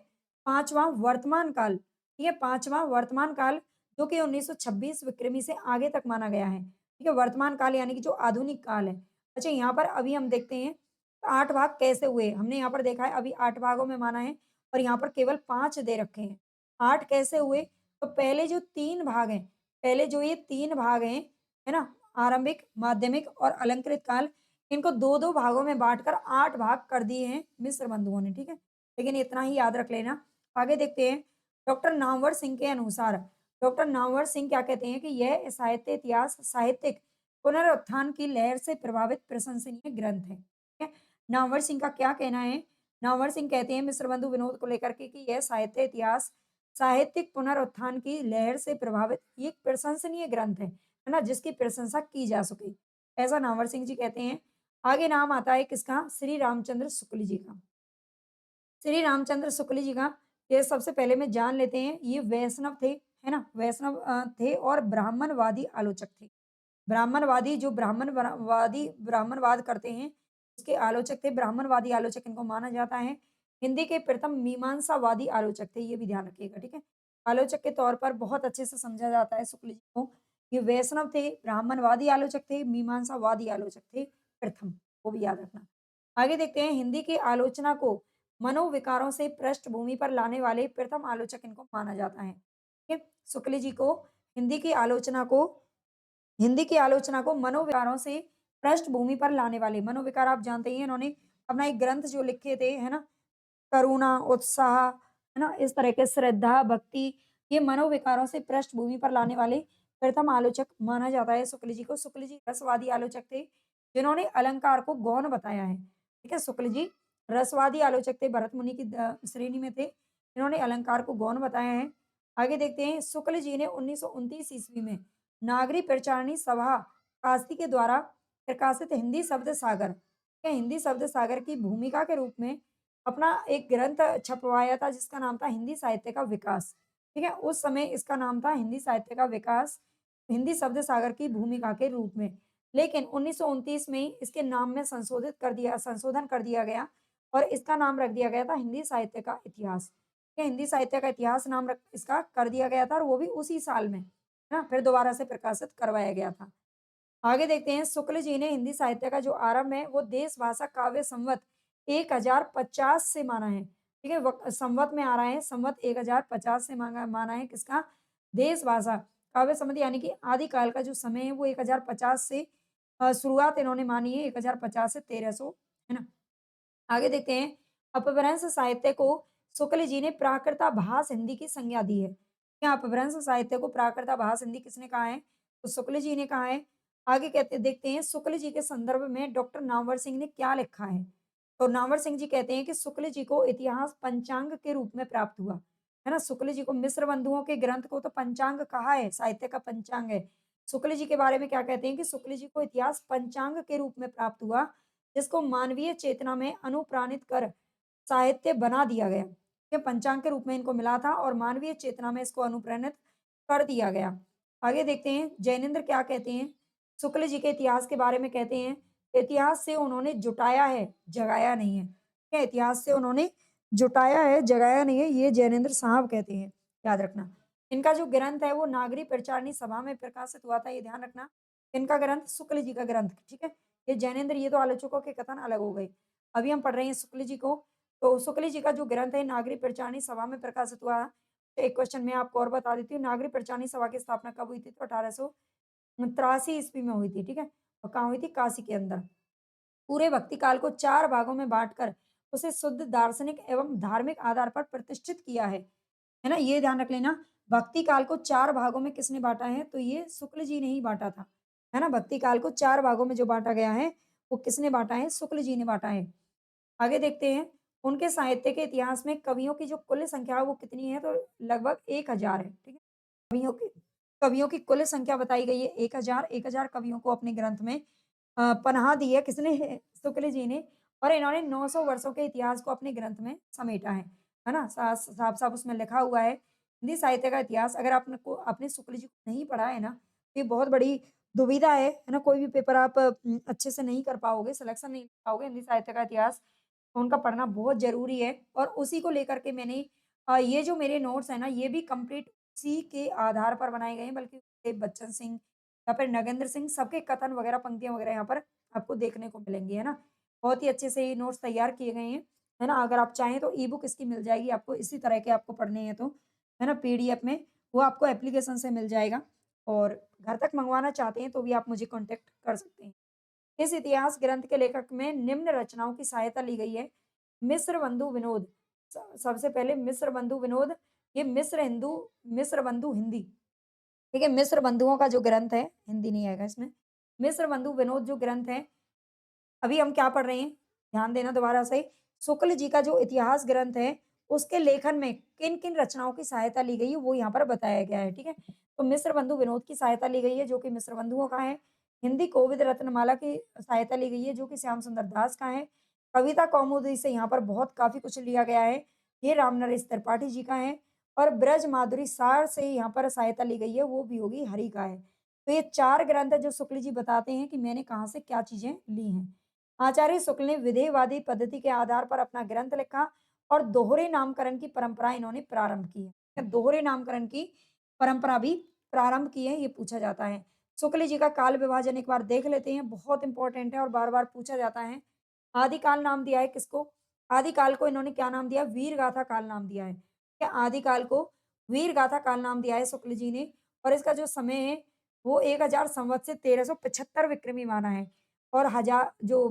5वाँ वर्तमान काल, ठीक है? 5वाँ वर्तमान काल जो कि 1926 विक्रमी से आगे तक माना गया है, ठीक है? वर्तमान काल यानी कि जो आधुनिक काल है। अच्छा यहाँ पर अभी हम देखते हैं 8 भाग कैसे हुए? हमने यहाँ पर देखा है अभी 8 भागों में माना है और यहाँ पर केवल 5 दे रखे हैं। 8 कैसे हुए? तो पहले जो 3 भाग हैं, पहले जो ये 3 भाग हैं, है ना? आरंभिक, माध्यमिक और अलंकृत काल इनको 2-2 भागों में बाँटकर 8 भाग कर दिए हैं मिस्र बंधुओं ने, ठीक है? लेकिन इतना ही याद रख लेना। आगे देखते हैं, डॉक्टर नामवर सिंह के अनुसार, डॉक्टर नामवर सिंह क्या कहते हैं कि यह साहित्य इतिहास साहित्यिक पुनरुत्थान की लहर से प्रभावित प्रशंसनीय ग्रंथ है, ठीक है? नामवर सिंह का क्या कहना है? नामवर सिंह कहते हैं मिस्र बंधु विनोद को लेकर के कि यह साहित्य इतिहास साहित्यिक पुनरुत्थान की लहर से प्रभावित ये एक प्रशंसनीय ग्रंथ है ना? जिसकी प्रशंसा की जा सके। ऐसा नामवर सिंह जी कहते हैं। आगे नाम आता है किसका? श्री रामचंद्र शुक्ल जी का। श्री रामचंद्र शुक्ल जी का ये सबसे पहले में जान लेते हैं, ये वैष्णव थे, है ना? वैष्णव थे और ब्राह्मणवादी आलोचक थे। ब्राह्मणवादी जो ब्राह्मणवाद करते हैं, उसके आलोचक थे, ब्राह्मणवादी आलोचक इनको माना जाता है। हिंदी के प्रथम मीमांसावादी आलोचक थे, ये भी ध्यान रखिएगा, ठीक है? आलोचक के तौर पर बहुत अच्छे से समझा जाता है शुक्ल जी को। ये वैष्णव थे, ब्राह्मणवादी आलोचक थे, मीमांसावादी आलोचक थे प्रथम, वो भी याद रखना। आगे देखते हैं हिंदी की आलोचना को मनोविकारों से पृष्ठभूमि पर लाने वाले प्रथम आलोचक इनको माना जाता है। ठीक है? शुक्ल जी को हिंदी की आलोचना को हिंदी की आलोचना को मनोविकारों से पृष्ठभूमि पर लाने वाले मनोविकार आप जानते ही हैं इन्होंने अपना एक ग्रंथ जो लिखे थे, है ना? करुणा, उत्साह, है ना? इस तरह के श्रद्धा, भक्ति ये मनोविकारों से पृष्ठभूमि पर लाने वाले प्रथम आलोचक माना जाता है शुक्ल जी को। शुक्ल जी रसवादी आलोचक थे, जिन्होंने अलंकार को गौण बताया है। ठीक है? शुक्ल जी रसवादी आलोचक थे, भरत मुनि की श्रेणी में थे। इन्होंने अलंकार को गौण बताया है। आगे देखते हैं शुक्ल जी ने 1929 ईस्वी में नागरी प्रचारणी सभा कास्ती के द्वारा प्रकाशित हिंदी शब्द सागर, या हिंदी शब्द सागर की भूमिका के रूप में अपना एक ग्रंथ छपवाया था जिसका नाम था हिंदी साहित्य का विकास। ठीक है? उस समय इसका नाम था हिंदी साहित्य का विकास, हिंदी शब्द सागर की भूमिका के रूप में। लेकिन 1929 में इसके नाम में संशोधन कर दिया गया और इसका नाम रख दिया गया था हिंदी साहित्य का इतिहास। ये हिंदी साहित्य का इतिहास नाम रख इसका कर दिया गया था और वो भी उसी साल में, है ना? फिर दोबारा से प्रकाशित करवाया गया था। आगे देखते हैं शुक्ल जी ने हिंदी साहित्य का जो आरंभ है वो देश भाषा काव्य संवत 1050 से माना है। ठीक है? संवत में आ रहा है, संवत 1050 से माना है किसका? देश भाषा काव्य संवत यानी कि आदिकाल का जो समय है वो 1050 से शुरुआत इन्होंने मानी है 1050 से 1300, है ना? आगे देखते हैं अपभ्रंश साहित्य को शुक्ल जी ने प्राकृताभास हिंदी की संज्ञा दी है। क्या अपभ्रंश साहित्य को प्राकृताभास हिंदी किसने कहा है? तो शुक्ल जी ने कहा है। आगे कहते देखते हैं शुक्ल जी के संदर्भ में डॉक्टर नामवर सिंह ने क्या लिखा है? तो नामवर सिंह जी कहते हैं कि शुक्ल जी को इतिहास पंचांग के रूप में प्राप्त हुआ। है ना? शुक्ल जी को मिस्र बंधुओं के ग्रंथ को तो पंचांग कहा है, साहित्य का पंचांग है। शुक्ल जी के बारे में क्या कहते हैं कि शुक्ल जी को इतिहास पंचांग के रूप में प्राप्त हुआ, जिसको मानवीय चेतना में अनुप्राणित कर साहित्य बना दिया गया। ये पंचांग के रूप में इनको मिला था और मानवीय चेतना में इसको अनुप्राणित कर दिया गया। आगे देखते हैं जैनेंद्र क्या कहते हैं? शुक्ल जी के इतिहास के बारे में कहते हैं, इतिहास से उन्होंने जुटाया है, जगाया नहीं है। क्या इतिहास से उन्होंने जुटाया है, जगाया नहीं है, ये जैनेंद्र साहब कहते हैं, याद रखना। इनका जो ग्रंथ है वो नागरी प्रचारणी सभा में प्रकाशित हुआ था, ये ध्यान रखना। इनका ग्रंथ शुक्ल जी का ग्रंथ, ठीक है? ये जैनेंद्र ये तो आलोचकों के कथन अलग हो गए। अभी हम पढ़ रहे हैं शुक्ल जी को, तो शुक्ल जी का जो ग्रंथ है नागरी प्रचारणी सभा में प्रकाशित हुआ। तो एक क्वेश्चन मैं आपको और बता देती हूँ, नागरी प्रचारणी सभा की स्थापना कब हुई थी? तो 1883 ईस्वी में हुई थी, ठीक है? और कहाँ हुई थी? काशी के अंदर। पूरे भक्ति काल को 4 भागों में बाँटकर उसे शुद्ध दार्शनिक एवं धार्मिक आधार पर प्रतिष्ठित किया है ना? ये ध्यान रख लेना, भक्ति काल को 4 भागों में किसने बाँटा है? तो ये शुक्ल जी ने ही बाँटा था। है ना? भक्ति काल को 4 भागों में जो बाँटा गया है, वो किसने बाँटा है? शुक्ल जी ने बाँटा है। आगे देखते हैं, उनके साहित्य के इतिहास में कवियों की जो कुल संख्या है वो कितनी है? तो लगभग 1000 है, ठीक है? कवियों की कवियों की कुल संख्या बताई गई है 1000, 1000 कवियों को अपने ग्रंथ में पनाह दी है किसने? शुक्ल जी ने और इन्होंने 900 वर्षों के इतिहास को अपने ग्रंथ में समेटा है ना? साफ-साफ उसमें लिखा हुआ है, हिंदी साहित्य का इतिहास अगर आपने शुक्ल जी को नहीं पढ़ा है ना, तो ये बहुत बड़ी दुविधा है ना? कोई भी पेपर आप अच्छे से नहीं कर पाओगे, सिलेक्शन नहीं कर पाओगे हिंदी साहित्य का इतिहास उनका पढ़ना बहुत ज़रूरी है और उसी को लेकर के मैंने ये जो मेरे नोट्स हैं ना, ये भी कंप्लीट उसी के आधार पर बनाए गए हैं, बल्कि देव बच्चन सिंह या फिर नगेंद्र सिंह सबके कथन वगैरह, पंक्तियाँ वगैरह यहाँ पर आपको देखने को मिलेंगी, है ना? बहुत ही अच्छे से ये नोट्स तैयार किए गए हैं, है ना? अगर आप चाहें तो ई-बुक इसकी मिल जाएगी आपको, इसी तरह के आपको पढ़ने हैं तो, है ना? पीडीएफ में, वो आपको एप्लीकेशन से मिल जाएगा और घर तक मँगवाना चाहते हैं, तो भी आप मुझे कॉन्टैक्ट कर सकते हैं। इस इतिहास ग्रंथ के लेखक में निम्न रचनाओं की सहायता ली गई है। मिस्र बंधु विनोद सबसे पहले मिस्र बंधु विनोद ये मिस्र बंधु हिंदी ठीक है मिस्र बंधुओं का जो ग्रंथ है हिंदी नहीं आएगा इसमें मिस्र बंधु विनोद जो ग्रंथ है अभी हम क्या पढ़ रहे हैं? ध्यान देना दोबारा से। शुक्ल जी का जो इतिहास ग्रंथ है, उसके लेखन में किन-किन रचनाओं की सहायता ली गई है, वो यहाँ पर बताया गया है, ठीक है? तो मिस्र बंधु विनोद की सहायता ली गई है, जो कि मिस्र बंधुओं का है। हिंदी कोविद रत्नमाला की सहायता ली गई है, जो कि श्याम सुंदर दास का है। कविता कौमुदी से यहाँ पर बहुत काफ़ी कुछ लिया गया है, ये रामनरेश त्रिपाठी जी का है और ब्रज माधुरी सार से यहाँ पर सहायता ली गई है, वो भी होगी हरि का है। तो ये 4 ग्रंथ हैं, जो शुक्ल जी बताते हैं कि मैंने कहाँ से क्या चीज़ें ली हैं। आचार्य शुक्ल ने विधेयवादी पद्धति के आधार पर अपना ग्रंथ लिखा और दोहरे नामकरण की परंपरा इन्होंने प्रारंभ की है। दोहरे नामकरण की परंपरा भी प्रारंभ की है, ये पूछा जाता है। शुक्ल जी का काल विभाजन एक बार देख लेते हैं, बहुत इंपॉर्टेंट है और बार-बार पूछा जाता है। आदिकाल नाम दिया है किसको? आदिकाल को इन्होंने क्या नाम दिया? वीरगाथा काल नाम दिया है। क्या आदिकाल को वीरगाथा काल नाम दिया है शुक्ल जी ने और इसका जो समय है, वो 1000 संवत से 1375 विक्रमी माना है। और हज़ार जो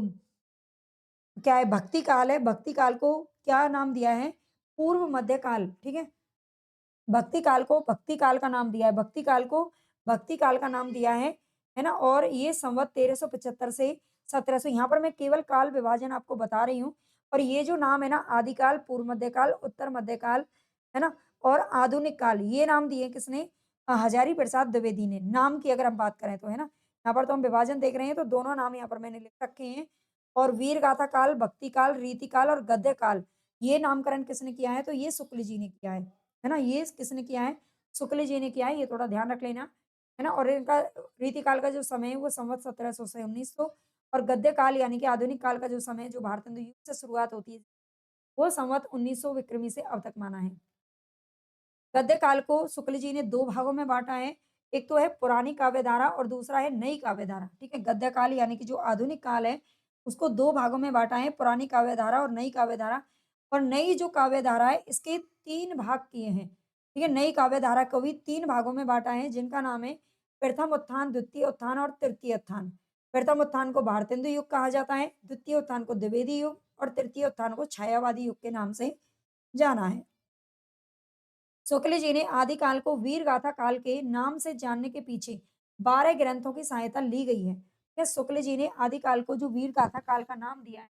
क्या है भक्ति काल है, भक्ति काल को क्या नाम दिया है? पूर्व मध्य काल, ठीक है? भक्ति काल को भक्ति काल का नाम दिया है, भक्ति काल को भक्ति काल का नाम दिया है ना? और ये संवत 1375 से 1700 यहाँ पर मैं केवल काल विभाजन आपको बता रही हूँ और ये जो नाम है ना आदिकाल, पूर्व मध्य काल, उत्तर मध्य काल, है ना? और आधुनिक काल, ये नाम दिए किसने? हजारी प्रसाद द्विवेदी ने, नाम की अगर हम बात करें तो, है ना? यहाँ पर तो हम विभाजन देख रहे हैं, तो दोनों नाम यहाँ पर मैंने लिख रखे हैं और वीर गाथा काल, भक्ति काल, रीति काल और गद्य काल, ये नामकरण किसने किया है? तो ये शुक्ल जी ने किया है ना? ये किसने किया है? शुक्ल जी ने किया है, ये थोड़ा ध्यान रख लेना, है ना? और इनका रीतिकाल का जो समय है वो संवत 1700 से 1900 और गद्य काल यानी कि आधुनिक काल का जो समय है, जो भारतेंदु युग से शुरुआत होती है, वो संवत 1900 विक्रमी से अब तक माना है। गद्य काल को शुक्ल जी ने 2 भागों में बाँटा है। एक तो है पुरानी काव्य धारा और दूसरा है नई काव्य धारा, ठीक है? गद्य काल यानी कि जो आधुनिक काल है, उसको 2 भागों में बाँटा है, पुरानी काव्य धारा और नई काव्य धारा। और नई जो काव्य धारा है, इसके 3 भाग किए हैं, ठीक है? नई काव्य धारा को भी 3 भागों में बाँटा है, जिनका नाम है प्रथम उत्थान, द्वितीय उत्थान और तृतीय उत्थान। प्रथम उत्थान को भारतेंदु युग कहा जाता है, द्वितीय उत्थान को द्विवेदी युग और तृतीय उत्थान को छायावादी युग के नाम से जाना है। शुक्ल जी ने आदिकाल को वीर गाथा काल के नाम से जानने के पीछे 12 ग्रंथों की सहायता ली गई है। क्या शुक्ल जी ने आदिकाल को जो वीर गाथा काल का नाम दिया है,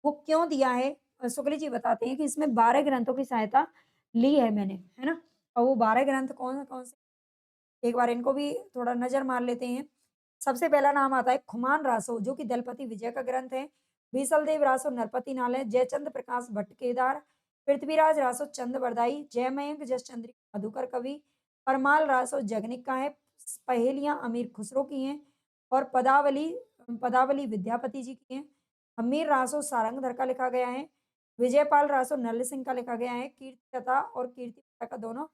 वो क्यों दिया है? शुक्ल जी बताते हैं कि इसमें 12 ग्रंथों की सहायता ली है मैंने, है ना? और वो 12 ग्रंथ कौन-कौन से? एक बार इनको भी थोड़ा नज़र मार लेते हैं। सबसे पहला नाम आता है खुमान रासो जो कि दलपति विजय का ग्रंथ है। बीसलदेव रासो नरपति नालय, जयचंद्र प्रकाश भट्ट केदार, पृथ्वीराज रासो चंद बरदाई, जयमयंक जसचंद्रिका मधुकर कवि, परमाल रासो जगनिक का है, पहेलियाँ अमीर खुसरो की हैं और पदावली पदावली विद्यापति जी की हैं। हमीर रासो सारंगधर का लिखा गया है। विजयपाल रासो नल्ल सिंह का लिखा गया है। कीर्ति कथा और कीर्ति का दोनों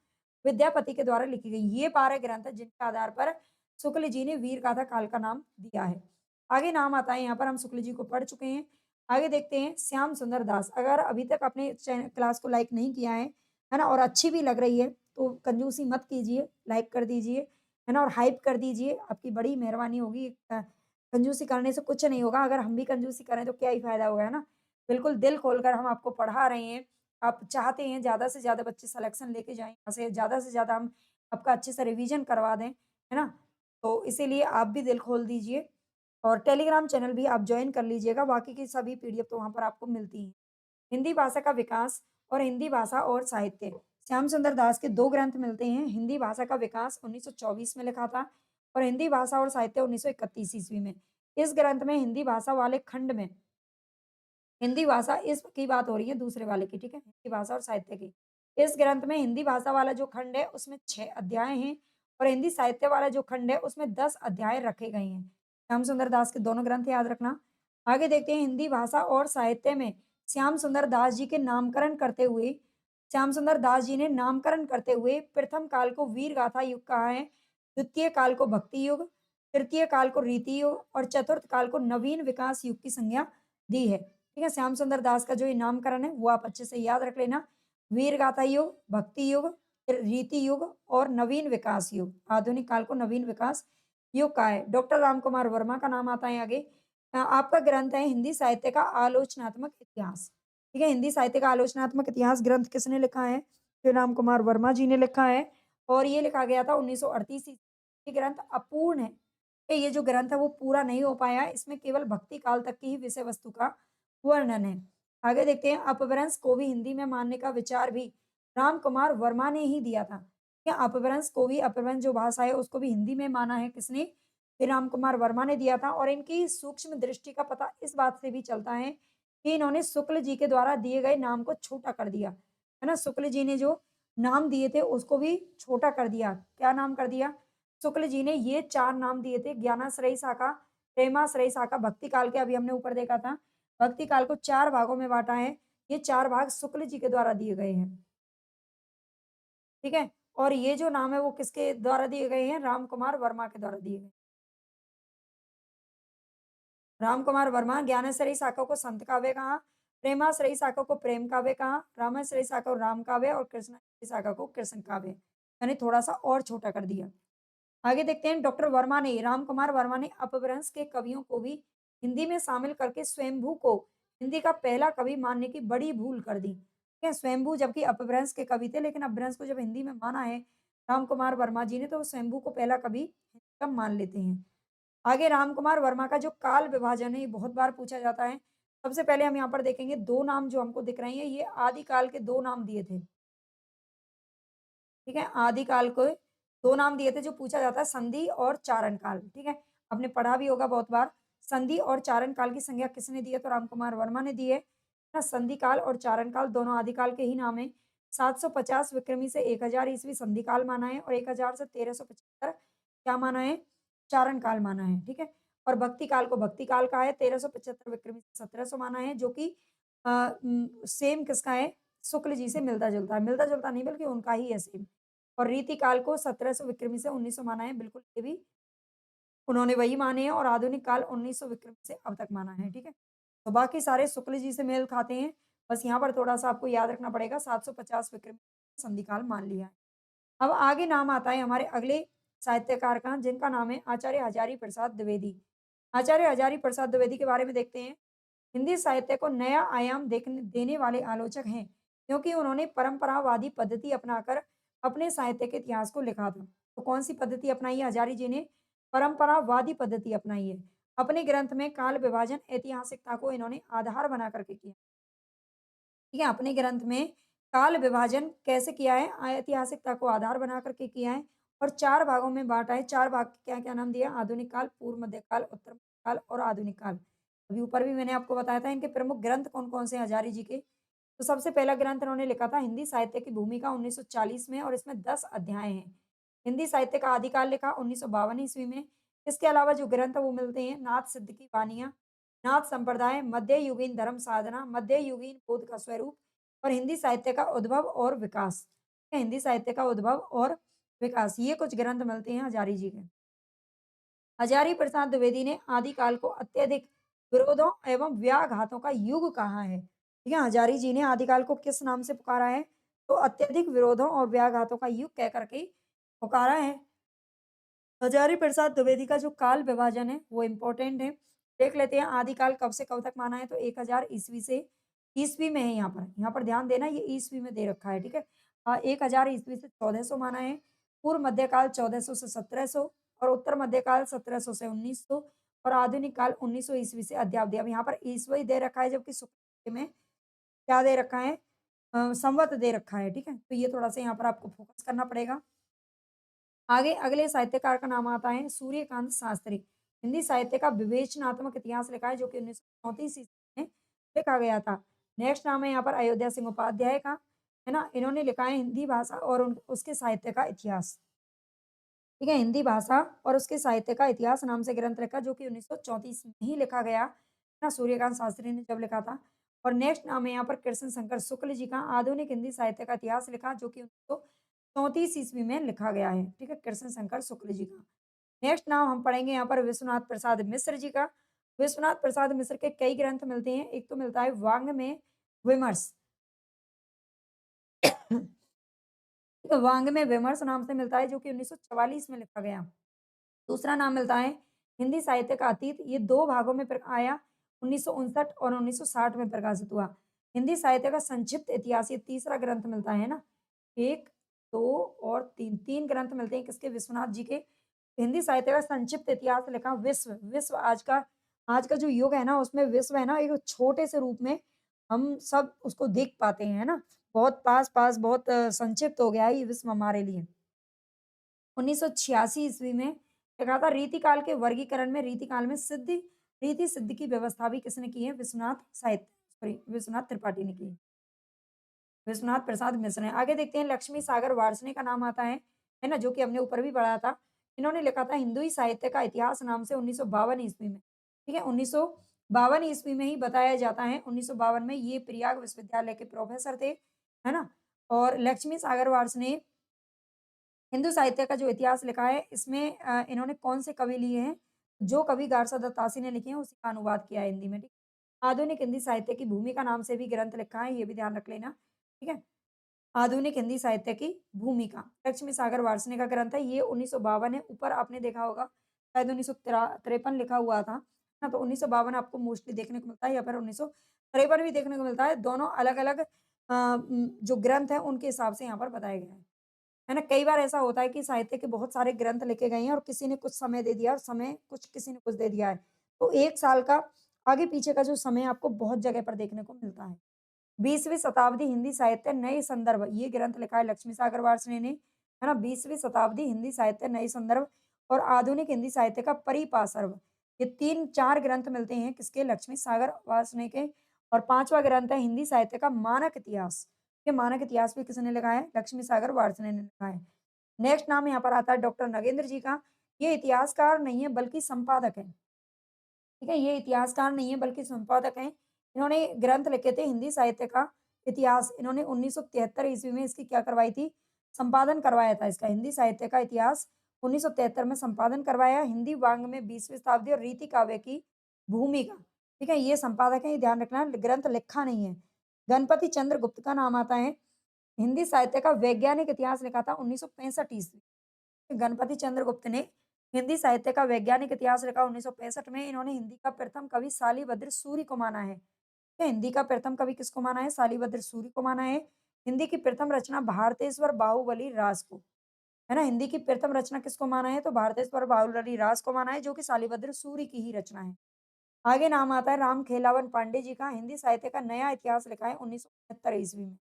विद्यापति के द्वारा लिखी गई। ये 12 ग्रंथ हैं जिनके आधार पर शुक्ल जी ने वीरगाथा काल का नाम दिया है। आगे नाम आता है यहाँ पर हम शुक्ल जी को पढ़ चुके हैं। आगे देखते हैं श्याम सुंदर दास। अगर अभी तक आपने क्लास को लाइक नहीं किया है ना? और अच्छी भी लग रही है तो कंजूसी मत कीजिए, लाइक कर दीजिए, है ना? और हाइप कर दीजिए, आपकी बड़ी मेहरबानी होगी। कंजूसी करने से कुछ नहीं होगा, अगर हम भी कंजूसी करें तो क्या ही फ़ायदा होगा, है ना? बिल्कुल दिल खोलकर हम आपको पढ़ा रहे हैं। आप चाहते हैं ज़्यादा से ज़्यादा बच्चे सलेक्शन लेके जाएँ यहाँ से, ज़्यादा हम आपका अच्छे से रिवीजन करवा दें, है ना? तो इसीलिए आप भी दिल खोल दीजिए और टेलीग्राम चैनल भी आप जॉइन कर लीजिएगा, बाकी की सभी पीडीएफ तो वहाँ पर आपको मिलती हैं। हिंदी भाषा का विकास और हिंदी भाषा और साहित्य। श्याम सुंदर दास के 2 ग्रंथ मिलते हैं। हिंदी भाषा का विकास 1924 में लिखा था और हिंदी भाषा और साहित्य 1931 ईस्वी में। इस ग्रंथ में हिंदी भाषा वाले खंड में हिंदी भाषा इस की बात हो रही है दूसरे वाले की, ठीक है? हिंदी भाषा और साहित्य की। इस ग्रंथ में हिंदी भाषा वाला जो खंड है उसमें 6 अध्याय हैं और हिंदी साहित्य वाला जो खंड है उसमें 10 अध्याय रखे गए हैं। श्याम सुंदर दास के दोनों ग्रंथ याद रखना। आगे देखते हैं हिंदी भाषा और साहित्य में श्याम सुंदर दास जी के नामकरण करते हुए श्याम सुंदर दास जी ने नामकरण करते हुए प्रथम काल को वीर गाथा युग कहा है, द्वितीय काल को भक्ति युग, तृतीय काल को रीति युग और चतुर्थ काल को नवीन विकास युग की संज्ञा दी है। ठीक है, श्याम सुंदर दास का जो ये नामकरण है वो आप अच्छे से याद रख लेना। वीर गाथा युग, भक्ति युग, फिर रीति युग और नवीन विकास युग, आधुनिक काल को नवीन विकास युग कहा है। डॉक्टर राम कुमार वर्मा का नाम आता है आगे। आपका ग्रंथ है हिंदी साहित्य का आलोचनात्मक इतिहास। ठीक है, हिंदी साहित्य का आलोचनात्मक इतिहास ग्रंथ किसने लिखा है? तो राम कुमार वर्मा जी ने लिखा है और ये लिखा गया था 1938 ईस्वी। ये ग्रंथ अपूर्ण है। ये जो ग्रंथ है वो पूरा नहीं हो पाया है, इसमें केवल भक्ति काल तक की ही विषय वस्तु का वर्णन है। आगे देखते हैं अपभ्रंश को भी हिंदी में मानने का विचार भी राम कुमार वर्मा ने ही दिया था। क्या अपभ्रंश को भी अपभ्रंश जो भाषा है उसको भी हिंदी में माना है किसने? ये राम कुमार वर्मा ने दिया था और इनकी सूक्ष्म दृष्टि का पता इस बात से भी चलता है कि इन्होंने शुक्ल जी के द्वारा दिए गए नाम को छोटा कर दिया। है ना? शुक्ल जी ने जो नाम दिए थे उसको भी छोटा कर दिया। क्या नाम कर दिया? शुक्ल जी ने ये 4 नाम दिए थे ज्ञानाश्रयी शाखा, प्रेमाश्रयी शाखा, भक्ति काल के अभी हमने ऊपर देखा था। भक्ति काल को 4 भागों में बाँटा है। ये 4 भाग शुक्ल जी के द्वारा दिए गए हैं। ठीक है? और ये जो नाम है वो किसके द्वारा दिए गए हैं? राम कुमार वर्मा के द्वारा दिए गए। राम कुमार वर्मा ज्ञानेश्वरी शाखा को संत काव्य कहा, प्रेमाश्रयी शाखा को प्रेम काव्य कहा, रामाश्रयी शाखा को राम काव्य और कृष्णाश्रयी शाखा को कृष्ण काव्य। यानी थोड़ा-सा और छोटा कर दिया। आगे देखते हैं डॉक्टर वर्मा ने राम कुमार वर्मा ने अपभ्रंश के कवियों को भी हिंदी में शामिल करके स्वयंभू को हिंदी का पहला कवि मानने की बड़ी भूल कर दी। ठीक है, स्वयंभू जबकि अपभ्रंश के कवि थे लेकिन अपभ्रंश को जब हिंदी में माना है राम कुमार वर्मा जी ने तो वो स्वयंभू को पहला कवि कब मान लेते हैं। आगे रामकुमार वर्मा का जो काल विभाजन है ये बहुत बार पूछा जाता है। सबसे पहले हम यहाँ पर देखेंगे 2 नाम जो हमको दिख रहे हैं ये आदि काल के 2 नाम दिए थे। ठीक है? आदि काल को 2 नाम दिए थे जो पूछा जाता है संधि और चारण काल। ठीक है? आपने पढ़ा भी होगा बहुत बार। संधि और चारण काल की संज्ञा किसने दी है? तो रामकुमार वर्मा ने दी है। ना संधि काल और चारण काल दोनों आदि काल के ही नाम हैं। 750 विक्रमी से 1000 ईस्वी संधि काल माना है और 1000 से 1375 क्या माना है? चारण काल माना है। ठीक है? और भक्ति काल को भक्ति काल कहा है। 1375 विक्रमी से 1700 माना है जो कि सेम किसका है? शुक्ल जी से मिलता-जुलता है। मिलता-जुलता नहीं बल्कि उनका ही है सेम। और रीति काल को 1700 विक्रमी से 1900 माना है, बिल्कुल ये भी उन्होंने वही माने हैं और आधुनिक काल 1900 विक्रमी से अब तक माना है, ठीक है? तो बाकी सारे शुक्ल जी से मेल खाते हैं, बस यहाँ पर थोड़ा-सा आपको याद रखना पड़ेगा 750 विक्रमी संधि काल मान लिया है। अब आगे नाम आता है हमारे अगले साहित्यकार का जिनका नाम है आचार्य हजारी प्रसाद द्विवेदी। आचार्य हजारी प्रसाद द्विवेदी के बारे में देखते हैं। हिंदी साहित्य को नया आयाम देखने देने वाले आलोचक हैं, क्योंकि उन्होंने परंपरावादी पद्धति अपनाकर अपने साहित्य के इतिहास को लिखा था। तो कौन-सी पद्धति अपनाई है हजारी जी ने? परंपरावादी पद्धति अपनाई है। अपने ग्रंथ में काल विभाजन ऐतिहासिकता को इन्होंने आधार बना करके किया। ठीक है, अपने ग्रंथ में काल विभाजन कैसे किया है? ऐतिहासिकता को आधार बना करके किया है और 4 भागों में बाँटा है। 4 भाग क्या-क्या नाम दिया? आधुनिक काल, पूर्व मध्यकाल, उत्तर काल और आधुनिक काल। अभी ऊपर भी मैंने आपको बताया था इनके प्रमुख ग्रंथ कौन-कौन से हैं हजारी जी के। तो सबसे पहला ग्रंथ इन्होंने लिखा था हिंदी साहित्य की भूमिका 1940 में और इसमें 10 अध्याय हैं। हिंदी साहित्य का आदिकाल लिखा 1952 ईस्वी में। इसके अलावा जो ग्रंथ वो मिलते हैं नाथ सिद्ध की वानियाँ, नाथ संप्रदाय, मध्ययुगीन धर्म साधना, मध्ययुगीन बोध का स्वरूप और हिंदी साहित्य का उद्भव और विकास। हिंदी साहित्य का उद्भव और विकास, ये कुछ ग्रंथ मिलते हैं हजारी जी के। हजारी प्रसाद द्विवेदी ने आदिकाल को अत्यधिक विरोधों एवं व्याघातों का युग कहा है। ठीक है, हजारी जी ने आदिकाल को किस नाम से पुकारा है? तो अत्यधिक विरोधों और व्याघातों का युग कह करके पुकारा है। हजारी प्रसाद द्विवेदी का जो काल विभाजन है वो इम्पोर्टेंट है। देख लेते हैं आदिकाल कब से कब तक माना है तो 1000 ईस्वी से ईस्वी में है यहाँ पर ध्यान देना ये ईस्वी में दे रखा है, ठीक है? 1000 ईस्वी से 1400 माना है। पूर्व मध्यकाल 1400 से 1700 और उत्तर मध्यकाल 1700 से 1900 और आधुनिक काल 1900 ईस्वी से अद्यावधि। अब यहाँ पर ईस्वी दे रखा है जबकि शुक्ल में क्या दे रखा है? संवत दे रखा है, ठीक है? तो ये थोड़ा-सा यहाँ पर आपको फ़ोकस करना पड़ेगा। आगे अगले साहित्यकार का नाम आता है सूर्यकांत शास्त्री। हिंदी साहित्य का विवेचनात्मक इतिहास लिखा है जो कि 1934 ईस्वी में लिखा गया था। नेक्स्ट नाम है यहाँ पर अयोध्या सिंह उपाध्याय का, है ना? इन्होंने लिखा है हिंदी भाषा और उसके साहित्य का इतिहास। ठीक है? हिंदी भाषा और उसके साहित्य का इतिहास नाम से ग्रंथ लिखा जो कि 1934 में ही लिखा गया, है ना? सूर्यकांत शास्त्री ने जब लिखा था। और नेक्स्ट नाम है यहाँ पर कृष्ण शंकर शुक्ल जी का आधुनिक हिंदी साहित्य का इतिहास लिखा जो कि 1934 ईस्वी में लिखा गया है। ठीक है? कृष्ण शंकर शुक्ल जी का। नेक्स्ट नाम हम पढ़ेंगे यहाँ पर विश्वनाथ प्रसाद मिश्र जी का। विश्वनाथ प्रसाद मिश्र के कई ग्रंथ मिलते हैं। एक तो मिलता है वांग में विमर्श। वांग में विमर्श नाम से मिलता है जो कि 1944 में लिखा गया। दूसरा नाम मिलता है हिंदी साहित्य का अतीत, ये 2 भागों में आया, 1959 और 1960 में प्रकाशित हुआ। हिंदी साहित्य का संक्षिप्त इतिहास, ये तीसरा ग्रंथ मिलता है ना, 1, 2 और 3, 3 ग्रंथ मिलते हैं किसके? विश्वनाथ जी के। हिंदी साहित्य का संक्षिप्त इतिहास लिखा विश्व, विश्व आज का जो युग है ना, उसमें विश्व है ना, एक छोटे से रूप में हम सब उसको देख पाते हैं, है ना? बहुत पास-पास, बहुत संक्षिप्त हो गया है ये विश्व हमारे लिए। 1986 ईस्वी में लिखा था। रीतिकाल के वर्गीकरण में रीतिकाल में रीति सिद्ध की व्यवस्था भी किसने की है? विश्वनाथ त्रिपाठी ने की है। विश्वनाथ प्रसाद मिश्र ने। आगे देखते हैं लक्ष्मी सागर वार्ष्णेय का नाम आता है ना? जो कि हमने ऊपर भी पढ़ा था। इन्होंने लिखा था हिंदुई साहित्य का इतिहास नाम से 1952 ईस्वी में। ठीक है? 1952 ईस्वी में ही बताया जाता है। 1952 में ये प्रयाग विश्वविद्यालय के प्रोफेसर थे, है ना? और लक्ष्मी सागर वार्ष्णेय हिंदू साहित्य का जो इतिहास लिखा है इसमें इन्होंने कौन से कवि लिए हैं? जो कवि गारसा दत्तासी ने लिखे हैं उसी का अनुवाद किया है हिंदी में, ठीक। आधुनिक हिंदी साहित्य की भूमिका नाम से भी ग्रंथ लिखा है, ये भी ध्यान रख लेना, ठीक है? आधुनिक हिंदी साहित्य की भूमिका, लक्ष्मी सागर वार्ष्णेय का ग्रंथ है, ये 1952 है। ऊपर आपने देखा होगा शायद 1953 लिखा हुआ था, ना? तो 1952 आपको मोस्टली देखने को मिलता है या फिर 1953 भी देखने को मिलता है। दोनों अलग-अलग जो ग्रंथ हैं उनके हिसाब से यहाँ पर बताया गया है ना? कई बार ऐसा होता है कि साहित्य के बहुत सारे ग्रंथ लिखे गए हैं और किसी ने कुछ समय दे दिया और समय कुछ किसी ने कुछ दे दिया है। तो 1 साल का आगे-पीछे का जो समय आपको बहुत जगह पर देखने को मिलता है। 20वीं शताब्दी हिंदी साहित्य नए संदर्भ, ये ग्रंथ लिखा है लक्ष्मी सागर वार्ष्णेय ने, है ना? 20वीं शताब्दी हिंदी साहित्य नए संदर्भ और आधुनिक हिंदी साहित्य का परिपार्श्व, ये 3-4 ग्रंथ मिलते हैं किसके? लक्ष्मी सागर वार्ष्णेय के। और 5वां ग्रंथ है हिंदी साहित्य का मानक इतिहास। ये मानक इतिहास भी किसने लिखा है? लक्ष्मी सागर वार्ष्णेय ने लिखा है। नेक्स्ट नाम यहाँ पर आता है डॉक्टर नगेंद्र जी का। ये इतिहासकार नहीं है बल्कि संपादक हैं। ठीक है? ये इतिहासकार नहीं है बल्कि संपादक हैं। इन्होंने ग्रंथ लिखे थे हिंदी साहित्य का इतिहास। इन्होंने 1973 ईस्वी में इसकी क्या करवाई थी? संपादन करवाया था इसका। हिंदी साहित्य का इतिहास 1973 में संपादन करवाया। हिंदी वाङ् में 20वीं शताब्दी और रीति काव्य की भूमिका। ठीक है? ये संपादक हैं, ये ध्यान रखना, ग्रंथ लिखा नहीं है। गणपति चंद्र गुप्त का नाम आता है। हिंदी साहित्य का वैज्ञानिक इतिहास लिखा था 1965 ईस्वी। गणपति चंद्र गुप्त ने हिंदी साहित्य का वैज्ञानिक इतिहास लिखा 1965 में। इन्होंने हिंदी का प्रथम कवि शालिभद्र सूरि को माना है। क्या हिंदी का प्रथम कवि किसको माना है? शालिभद्र सूरि को माना है। हिंदी की प्रथम रचना भारतेश्वर बाहुबली रास को, है ना? हिंदी की प्रथम रचना किसको माना है? तो भारतेश्वर बाहुबली रास को माना है जो कि शालिभद्र सूरि की ही रचना है। आगे नाम आता है राम खेलावन पांडे जी का। हिंदी साहित्य का नया इतिहास लिखा है 1975 ईस्वी में।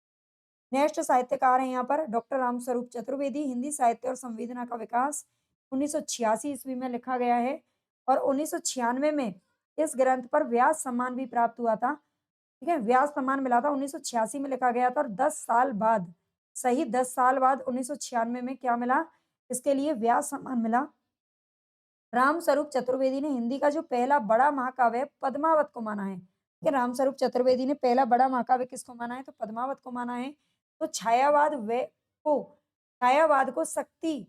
नेक्स्ट साहित्यकार हैं यहाँ पर डॉक्टर रामस्वरूप चतुर्वेदी। हिंदी साहित्य और संवेदना का विकास 1986 ईस्वी में लिखा गया है और 1996 में इस ग्रंथ पर व्यास सम्मान भी प्राप्त हुआ था। ठीक है? व्यास सम्मान मिला था, 1986 में लिखा गया था और 10 साल बाद, सही 10 साल बाद 1996 में क्या मिला? इसके लिए व्यास सम्मान मिला। रामस्वरूप चतुर्वेदी ने हिंदी का जो पहला बड़ा महाकाव्य है पद्मावत को माना है। कि रामस्वरूप चतुर्वेदी ने पहला बड़ा महाकाव्य किसको माना है? तो पद्मावत को माना है। तो को छायावाद को शक्ति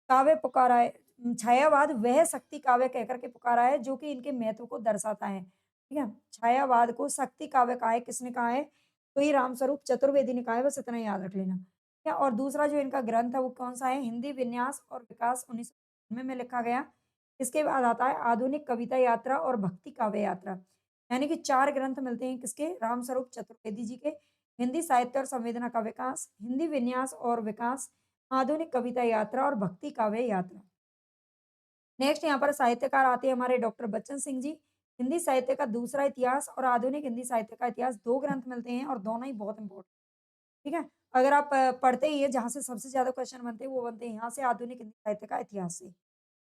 काव्य पुकारा है। छायावाद वह शक्ति काव्य कहकर के पुकारा है जो कि इनके महत्व को दर्शाता है। ठीक है? छायावाद को शक्ति काव्य कहा है, किसने कहा है? तो ये रामस्वरूप चतुर्वेदी ने कहा है, बस इतना याद रख लेना। ठीक है? और दूसरा जो इनका ग्रंथ है वो कौन-सा है? हिंदी विन्यास और विकास 1999 में लिखा गया। इसके बाद आता है आधुनिक कविता यात्रा और भक्ति काव्य यात्रा। यानी कि 4 ग्रंथ मिलते हैं किसके? रामस्वरूप चतुर्वेदी जी के। हिंदी साहित्य और संवेदना का विकास, हिंदी विन्यास और विकास, आधुनिक कविता यात्रा और भक्ति काव्य यात्रा। नेक्स्ट यहाँ पर साहित्यकार आते हैं हमारे डॉक्टर बच्चन सिंह जी। हिंदी साहित्य का दूसरा इतिहास और आधुनिक हिंदी साहित्य का इतिहास 2 ग्रंथ मिलते हैं और दोनों ही बहुत इम्पोर्टेंट, ठीक है? अगर आप पढ़ते ही हैं जहाँ से सबसे ज़्यादा क्वेश्चन बनते हैं वो बनते हैं यहाँ से आधुनिक हिंदी साहित्य का इतिहास से।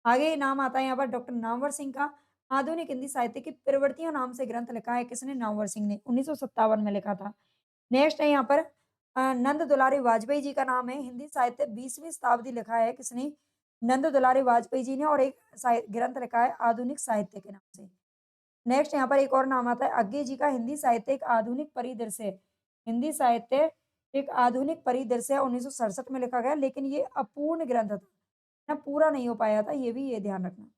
आगे नाम आता है यहाँ पर डॉक्टर नामवर सिंह का। आधुनिक हिंदी साहित्य की प्रवृत्तियों नाम से ग्रंथ लिखा है किसने? नामवर सिंह ने 1957 में लिखा था। नेक्स्ट है यहाँ पर नंद दुलारी वाजपेयी जी का नाम है। हिंदी साहित्य 20वीं शताब्दी लिखा है किसने? नंद दुलारी वाजपेयी जी ने और एक ग्रंथ लिखा है आधुनिक साहित्य के नाम से। नेक्स्ट यहाँ पर एक और नाम आता है अज्ञे जी का। हिंदी साहित्य एक आधुनिक परिदृश्य है। हिंदी साहित्य एक आधुनिक परिदृश्य है 1967 में लिखा गया, लेकिन ये अपूर्ण ग्रंथ था, ना पूरा नहीं हो पाया था, ये भी ये ध्यान रखना।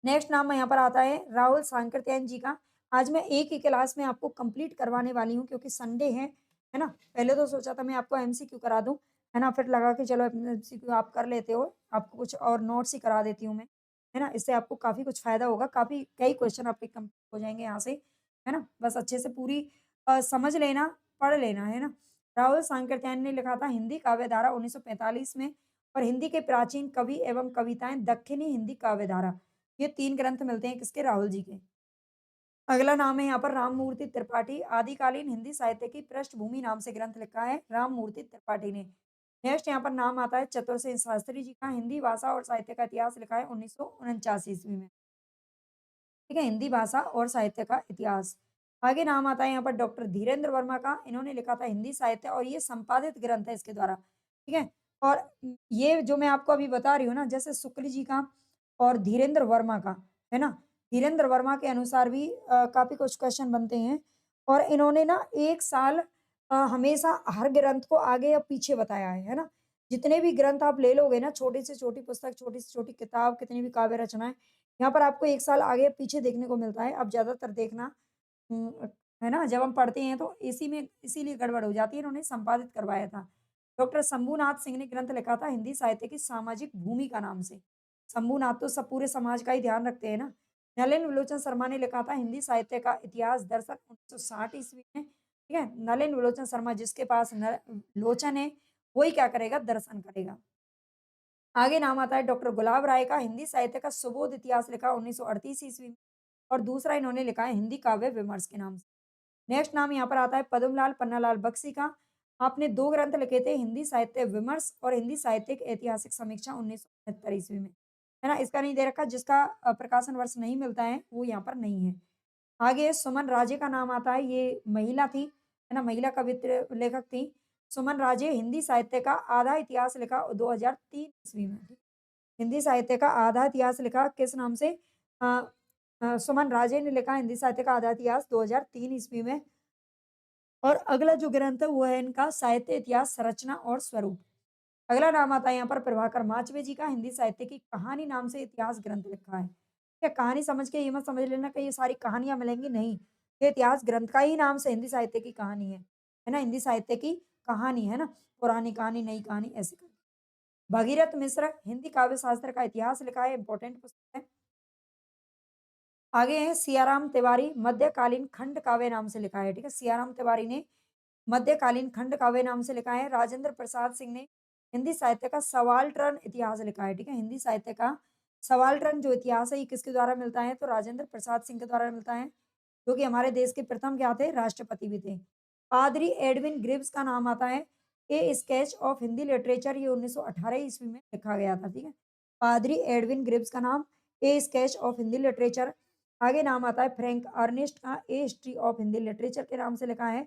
नेक्स्ट नाम यहाँ पर आता है राहुल सांकृत्यायन जी का। आज मैं एक ही क्लास में आपको कंप्लीट करवाने वाली हूँ क्योंकि संडे है ना? पहले तो सोचा था मैं आपको एमसीक्यू करा दूँ, है ना? फिर लगा कि चलो एमसीक्यू आप कर लेते हो, आपको कुछ और नोट्स ही करा देती हूँ मैं, है ना? इससे आपको काफ़ी कुछ फ़ायदा होगा, काफ़ी कई क्वेश्चन आपके कंप्लीट हो जाएँगे यहाँ से, है ना? बस अच्छे से पूरी समझ लेना, पढ़ लेना, है ना? राहुल सांकृत्यायन ने लिखा था हिंदी काव्य धारा 1945 में और हिंदी के प्राचीन कवि एवं कविताएँ दक्षिणी हिंदी काव्य धारा। ये 3 ग्रंथ मिलते हैं किसके? राहुल जी के। अगला नाम है यहाँ पर राममूर्ति त्रिपाठी। आदिकालीन हिंदी साहित्य की पृष्ठभूमि नाम से ग्रंथ लिखा है राममूर्ति त्रिपाठी ने। नेक्स्ट यहाँ पर नाम आता है चतुरसेन शास्त्री जी का। हिंदी भाषा और साहित्य का इतिहास लिखा है 1949 ईस्वी में। ठीक है? हिंदी भाषा और साहित्य का इतिहास। आगे नाम आता है यहाँ पर डॉक्टर धीरेन्द्र वर्मा का। इन्होंने लिखा था हिंदी साहित्य और ये संपादित ग्रंथ है इसके द्वारा। ठीक है? और ये जो मैं आपको अभी बता रही हूँ ना, जैसे शुक्ल जी का और धीरेन्द्र वर्मा का, है ना? धीरेन्द्र वर्मा के अनुसार भी काफ़ी कुछ क्वेश्चन बनते हैं और इन्होंने ना 1 साल हमेशा हर ग्रंथ को आगे या पीछे बताया है ना? जितने भी ग्रंथ आप ले लोगे ना, छोटी से छोटी पुस्तक, छोटी से छोटी किताब, कितनी भी काव्य रचनाएँ, यहाँ पर आपको 1 साल आगे पीछे देखने को मिलता है। आप ज़्यादातर देखना उम, है ना? जब हम पढ़ते हैं तो इसी में इसीलिए गड़बड़ हो जाती है, इन्होंने संपादित करवाया था। डॉक्टर शंभूनाथ सिंह ने ग्रंथ लिखा था हिंदी साहित्य की सामाजिक भूमिका नाम से। शंभूनाथ तो सब पूरे समाज का ही ध्यान रखते हैं ना। नलिन विलोचन शर्मा ने लिखा था हिंदी साहित्य का इतिहास दर्शन 1960 ईस्वी में, ठीक है? नलिन विलोचन शर्मा जिसके पास न लोचन है, वही क्या करेगा? दर्शन करेगा। आगे नाम आता है डॉक्टर गुलाब राय का। हिंदी साहित्य का सुबोध इतिहास लिखा 1938 ईस्वी में और दूसरा इन्होंने लिखा है हिंदी काव्य विमर्श के नाम से। नेक्स्ट नाम यहाँ पर आता है पद्मलाल पन्नालाल बख्शी का। आपने 2 ग्रंथ लिखे थे हिंदी साहित्य विमर्श और हिंदी साहित्यिक ऐतिहासिक समीक्षा 1969 ईस्वी में। है ना? इसका नहीं दे रखा, जिसका प्रकाशन वर्ष नहीं मिलता है वो यहाँ पर नहीं है। आगे सुमन राजे का नाम आता है, ये महिला थी, है ना? महिला कवित्र लेखक थी। सुमन राजे हिंदी साहित्य का आधा इतिहास लिखा 2003 ईस्वी में। हिंदी साहित्य का आधा इतिहास लिखा किस नाम से? अ सुमन राजे ने लिखा हिंदी साहित्य का आधा इतिहास 2003 ईस्वी में। और अगला जो ग्रंथ है वो है इनका साहित्य इतिहास संरचना और स्वरूप। अगला नाम आता है यहाँ पर प्रभाकर माचवे जी का। हिंदी साहित्य की कहानी नाम से इतिहास ग्रंथ लिखा है। क्या कहानी समझ के ये मत समझ लेना कि ये सारी कहानियाँ मिलेंगी, नहीं। ये इतिहास ग्रंथ का ही नाम से हिंदी साहित्य की कहानी है ना? हिंदी साहित्य की कहानी, है ना? पुरानी कहानी, नई कहानी ऐसे करके। भगीरथ मिश्र हिंदी काव्य शास्त्र का इतिहास लिखा है, इम्पोर्टेंट पुस्तक है। आगे है सियाराम तिवारी, मध्यकालीन खंड काव्य नाम से लिखा है, ठीक है? सियाराम तिवारी ने मध्यकालीन खंड काव्य नाम से लिखा है। राजेंद्र प्रसाद सिंह ने हिंदी साहित्य का सवाल्टर्न इतिहास लिखा है, ठीक है? हिंदी साहित्य का सवाल्टर्न जो इतिहास है ये किसके द्वारा मिलता है? तो राजेंद्र प्रसाद सिंह के द्वारा मिलता है, जो कि हमारे देश के प्रथम क्या थे? राष्ट्रपति भी थे। पादरी एडविन ग्रिव्स का नाम आता है। ए स्केच ऑफ हिंदी लिटरेचर, ये 1918 ईस्वी में लिखा गया था, ठीक है? पादरी एडविन ग्रिव्स का नाम ए स्केच ऑफ हिंदी लिटरेचर। आगे नाम आता है फ्रैंक अर्नेस्ट का। ए हिस्ट्री ऑफ हिंदी लिटरेचर के नाम से लिखा है।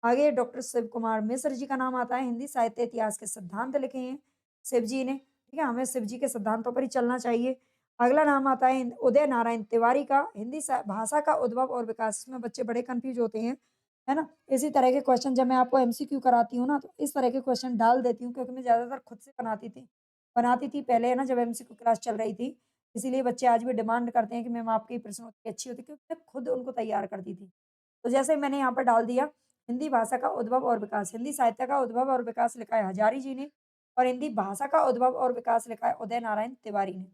आगे डॉक्टर शिव कुमार मिश्र जी का नाम आता है। हिंदी साहित्य इतिहास के सिद्धांत लिखे हैं शिव जी ने, ठीक है? हमें शिव जी के सिद्धांतों पर ही चलना चाहिए। अगला नाम आता है उदय नारायण तिवारी का। हिंदी भाषा का उद्भव और विकास। इसमें बच्चे बड़े कंफ्यूज होते हैं, है ना? इसी तरह के क्वेश्चन जब मैं आपको एमसीक्यू कराती हूँ ना, तो इस तरह के क्वेश्चन डाल देती हूँ क्योंकि मैं ज़्यादातर खुद से बनाती थी पहले, है ना, जब एमसीक्यू क्लास चल रही थी। इसीलिए बच्चे आज भी डिमांड करते हैं कि मैम आपकी प्रश्नोत्तरी अच्छी होती है, क्योंकि मैं खुद उनको तैयार करती थी। तो जैसे मैंने यहाँ पर डाल दिया हिंदी भाषा का उद्भव और विकास। हिंदी साहित्य का उद्भव और विकास लिखा है हजारी जी ने और हिंदी भाषा का उद्भव और विकास लिखा है उदय नारायण तिवारी ने,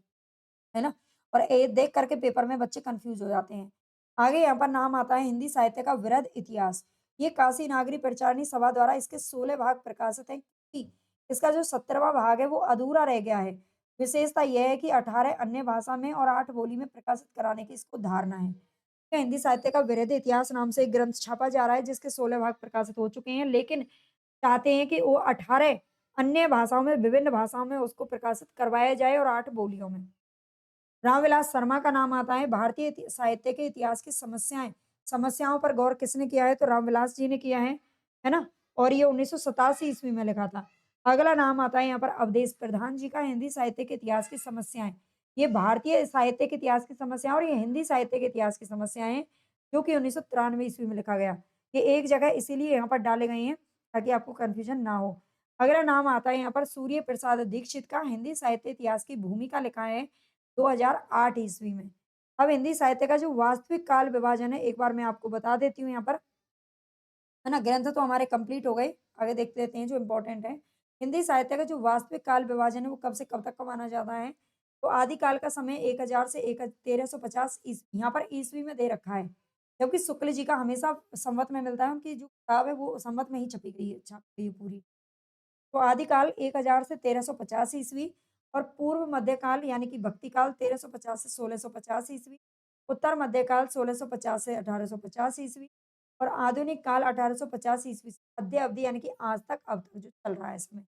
है ना? और ये देख करके पेपर में बच्चे कन्फ्यूज़ हो जाते हैं। आगे यहाँ पर नाम आता है हिंदी साहित्य का वृहद इतिहास। ये काशी नागरी प्रचारणी सभा द्वारा इसके 16 भाग प्रकाशित हैं कि इसका जो 17वाँ भाग है वो अधूरा रह गया है। विशेषता यह है कि 18 अन्य भाषा में और 8 बोली में प्रकाशित कराने की इसको धारणा है। क्या हिंदी साहित्य का वृहद इतिहास नाम से एक ग्रंथ छापा जा रहा है जिसके 16 भाग प्रकाशित हो चुके हैं, लेकिन चाहते हैं कि वो 18 अन्य भाषाओं में, विभिन्न भाषाओं में उसको प्रकाशित करवाया जाए और 8 बोलियों में। रामविलास शर्मा का नाम आता है। भारतीय साहित्य के इतिहास की समस्याओं पर गौर किसने किया है? तो रामविलास जी ने किया है ना? और ये 1987 ईस्वी में लिखा था। अगला नाम आता है यहाँ पर अवधेश प्रधान जी का, हिंदी साहित्य के इतिहास की समस्याएं। ये भारतीय साहित्य के इतिहास की समस्याएं और ये हिंदी साहित्य के इतिहास की समस्याएं हैं, जो कि 1993 ईस्वी में लिखा गया। ये एक जगह इसीलिए यहाँ पर डाले गए हैं ताकि आपको कंफ्यूजन ना हो। अगला नाम आता है यहाँ पर सूर्य प्रसाद दीक्षित का, हिंदी साहित्य इतिहास की भूमिका लिखा है 2008 ईस्वी में। अब हिंदी साहित्य का जो वास्तविक काल विभाजन है, एक बार मैं आपको बता देती हूँ यहाँ पर, है ना? ग्रंथ तो हमारे कंप्लीट हो गए, आगे देख लेते हैं जो इम्पोर्टेंट है। हिंदी साहित्य का जो वास्तविक काल विभाजन है, वो कब से कब तक का माना जाता है? तो आदिकाल का समय 1000 से 1350 यहाँ पर ईस्वी में दे रखा है, जबकि शुक्ल जी का हमेशा संवत में मिलता है, उनकी जो किताब है वो संवत में ही छपी है पूरी। तो आदिकाल 1000 से 1350 ईस्वी और पूर्व मध्यकाल यानी कि भक्ति काल 1350 से 1650 ईस्वी, उत्तर मध्यकाल 1650 से 1850 ईस्वी और आधुनिक काल 1850 ईस्वी से मध्य अवधि यानी कि आज तक अब तक जो चल रहा है इसमें।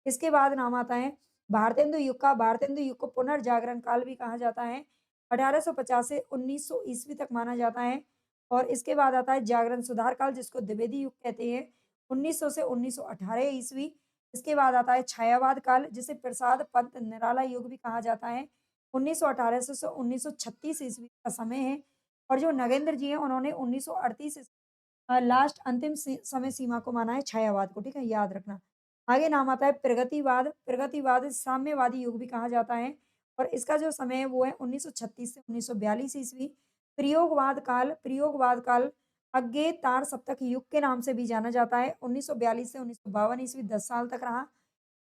इसके बाद नाम आता है भारतेंदु युग का। भारतेंदु युग को पुनर्जागरण काल भी कहा जाता है। 1850 से 1900 ईस्वी तक माना जाता है और इसके बाद आता है जागरण सुधार काल जिसको द्विवेदी युग कहते हैं, 1900 से 1918 ईस्वी। इसके बाद आता है छायावाद काल जिसे प्रसाद पंत निराला युग भी कहा जाता है। 1918 से 1936 ईस्वी का समय है और जो नगेंद्र जी हैं उन्होंने 1938 लास्ट अंतिम समय सीमा को माना है छायावाद को, ठीक है? याद रखना। आगे नाम आता है प्रगतिवाद। प्रगतिवाद साम्यवादी युग भी कहा जाता है और इसका जो समय है वो है 1936 से 1942 ईस्वी। प्रयोगवाद काल अज्ञे तार सप्तक युग के नाम से भी जाना जाता है। 1942 से 1952 ईस्वी 10 साल तक रहा।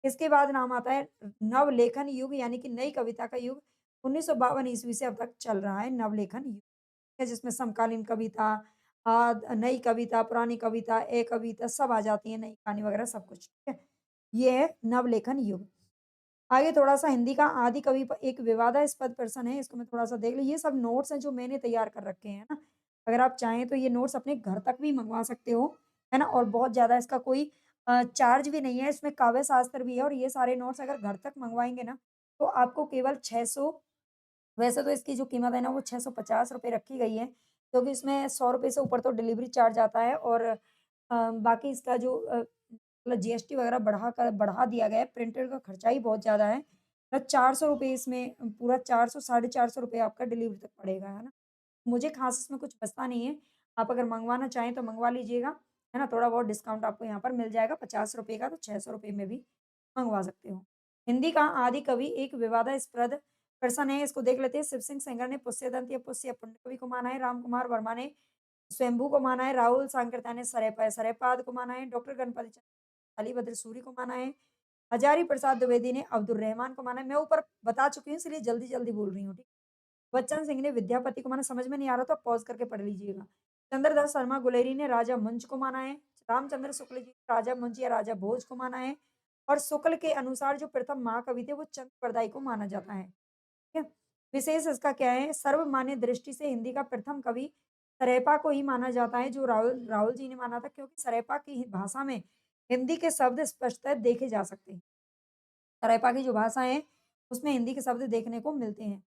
इसके बाद नाम आता है नवलेखन युग यानी कि नई कविता का युग। 1952 ईस्वी से अब तक चल रहा है नवलेखन युग, है जिसमें समकालीन कविता, नई कविता, पुरानी कविता, कविता सब आ जाती है, नई कहानी वगैरह सब कुछ, ठीक है? ये है नवलेखन युग। आगे थोड़ा-सा हिंदी का आदि कवि एक विवादास्पद पर्सन है, इसको मैं थोड़ा-सा देख लूँ। ये सब नोट्स हैं जो मैंने तैयार कर रखे हैं ना। अगर आप चाहें तो ये नोट्स अपने घर तक भी मँगवा सकते हो, है ना? और बहुत ज़्यादा इसका कोई चार्ज भी नहीं है, इसमें काव्य शास्त्र भी है और ये सारे नोट्स अगर घर तक मँगवाएँगे ना, तो आपको केवल 600, वैसे तो इसकी जो कीमत है ना वो ₹650 रखी गई है, क्योंकि इसमें ₹100 से ऊपर तो डिलीवरी चार्ज आता है और बाकी इसका जो मतलब जीएसटी वगैरह बढ़ा दिया गया है, प्रिंटर का खर्चा ही बहुत ज़्यादा है। ₹400 इसमें पूरा 400 साढ़े ₹400 आपका डिलीवरी तक पड़ेगा, है ना? मुझे ख़ास इसमें कुछ बचता नहीं है, आप अगर मँगवाना चाहें तो मँगवा लीजिएगा, है ना? थोड़ा बहुत डिस्काउंट आपको यहाँ पर मिल जाएगा ₹50 का, तो ₹600 में भी मँगवा सकते हो। हिंदी का आदि कवि एक विवादास्पद पर्सन है, इसको देख लेते हैं। शिव सिंह सेंगर ने पुष्यदंत या पुष्य पुण्य कवि को माना है, राम कुमार वर्मा ने स्वयंभू को माना है, राहुल सांकृत्या ने सरेपाद को माना है, डॉक्टर गणपति चंद्र कालीभद्र सूरी को माना है, हजारी प्रसाद द्विवेदी ने अब्दुल रहमान को माना है। मैं ऊपर बता चुकी हूँ इसलिए जल्दी-जल्दी बोल रही हूँ, ठीक? बच्चन सिंह ने विद्यापति को माना, समझ में नहीं आ रहा तो पॉज़ करके पढ़ लीजिएगा। चंद्रदास शर्मा गुलेरी ने राजा मंच को माना है, रामचंद्र शुक्ल जी ने राजा मंच या राजा भोज को माना है और शुक्ल के अनुसार जो प्रथम महाकवि थे वो चंद बरदाई को माना जाता है। ठीक है? विशेष इसका क्या है, सर्वमान्य दृष्टि से हिंदी का प्रथम कवि सरेपा को ही माना जाता है, जो राहुल राहुल जी ने माना था, क्योंकि सरेपा की भाषा में हिंदी के शब्द स्पष्टतः देखे जा सकते हैं। सरेपा की जो भाषा है, उसमें हिंदी के शब्द देखने को मिलते हैं।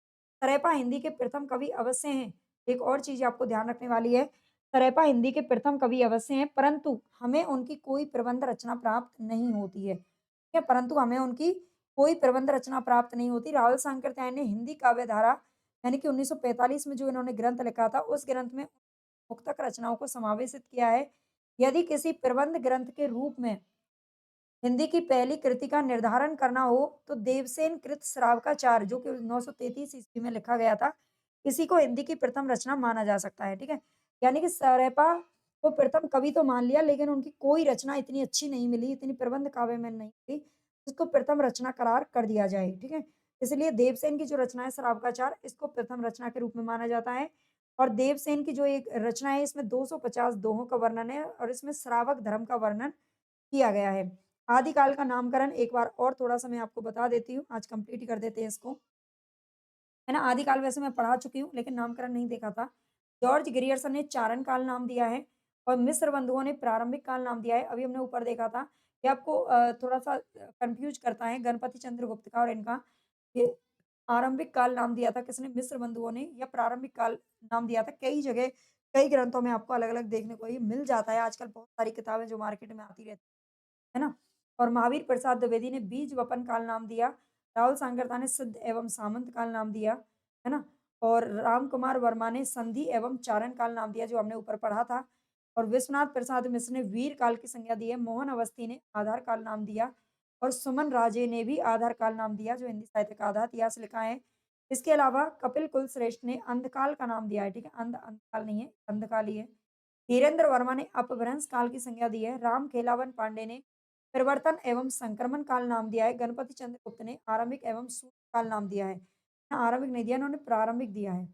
सरेपा हिंदी के प्रथम कवि अवश्य हैं। एक और चीज़ आपको ध्यान रखने वाली है, सरेपा हिंदी के प्रथम कवि अवश्य हैं, परंतु हमें उनकी कोई प्रबंध रचना प्राप्त नहीं होती है। ठीक है? परंतु हमें उनकी कोई प्रबंध रचना प्राप्त नहीं होती। राहुल सांकृत्यायन ने हिंदी काव्य धारा यानी कि 1945 में जो इन्होंने ग्रंथ लिखा था, उस ग्रंथ में मुक्तक रचनाओं को समावेशित किया है। यदि किसी प्रबंध ग्रंथ के रूप में हिंदी की पहली कृति का निर्धारण करना हो तो देवसेन कृत श्रावकाचार जो कि 933 ईस्वी में लिखा गया था, इसी को हिंदी की प्रथम रचना माना जा सकता है, ठीक है? यानी कि सरेपा को प्रथम कवि तो मान लिया लेकिन उनकी कोई रचना इतनी अच्छी नहीं मिली, इतनी प्रबंध काव्य में नहीं मिली, जिसको प्रथम रचना करार कर दिया जाए, ठीक है? इसलिए देवसेन की जो रचना है श्रावकाचार इसको प्रथम रचना के रूप में माना जाता है और देवसेन की जो एक रचना है इसमें 250 दोहों का वर्णन है और इसमें श्रावक धर्म का वर्णन किया गया है। आदिकाल का नामकरण एक बार और थोड़ा-सा मैं आपको बता देती हूँ, आज कंप्लीट ही कर देते हैं इसको। है ना? आदिकाल वैसे मैं पढ़ा चुकी हूँ, लेकिन नामकरण नहीं देखा था। जॉर्ज ग्रियर्सन ने चारण काल नाम दिया है और मिस्र बंधुओं ने प्रारंभिक काल नाम दिया है। अभी हमने ऊपर देखा था, ये आपको थोड़ा-सा कन्फ्यूज़ करता है गणपति चंद्रगुप्त का और इनका। ये आरंभिक काल नाम दिया था किसने? मिस्र बंधुओं ने या प्रारंभिक काल नाम दिया था। कई जगह, कई ग्रंथों में आपको अलग-अलग देखने को ये मिल जाता है। आजकल बहुत सारी किताबें जो मार्केट में आती रहती है ना? और महावीर प्रसाद द्विवेदी ने बीज वपन काल नाम दिया। राहुल सांगरता ने सिद्ध एवं सामंत काल नाम दिया, है ना? और राम कुमार वर्मा ने संधि एवं चारण काल नाम दिया, जो हमने ऊपर पढ़ा था। और विश्वनाथ प्रसाद मिश्र ने वीर काल की संज्ञा दी है। मोहन अवस्थी ने आधार काल नाम दिया और सुमन राजे ने भी आधार काल नाम दिया, जो हिंदी साहित्य का आधा इतिहास लिखा है। इसके अलावा कपिल कुलश्रेष्ठ ने अंधकाल का नाम दिया है, ठीक है? अंधकाल नहीं है, अंधकाल ही है। धीरेन्द्र वर्मा ने अपभ्रंश काल की संज्ञा दी है। राम खेलावन पांडे ने परिवर्तन एवं संक्रमण काल नाम दिया है। गणपति चंद्रगुप्त ने आरंभिक एवं शून्य काल नाम दिया है। आरंभिक नहीं दिया, इन्होंने प्रारंभिक दिया है।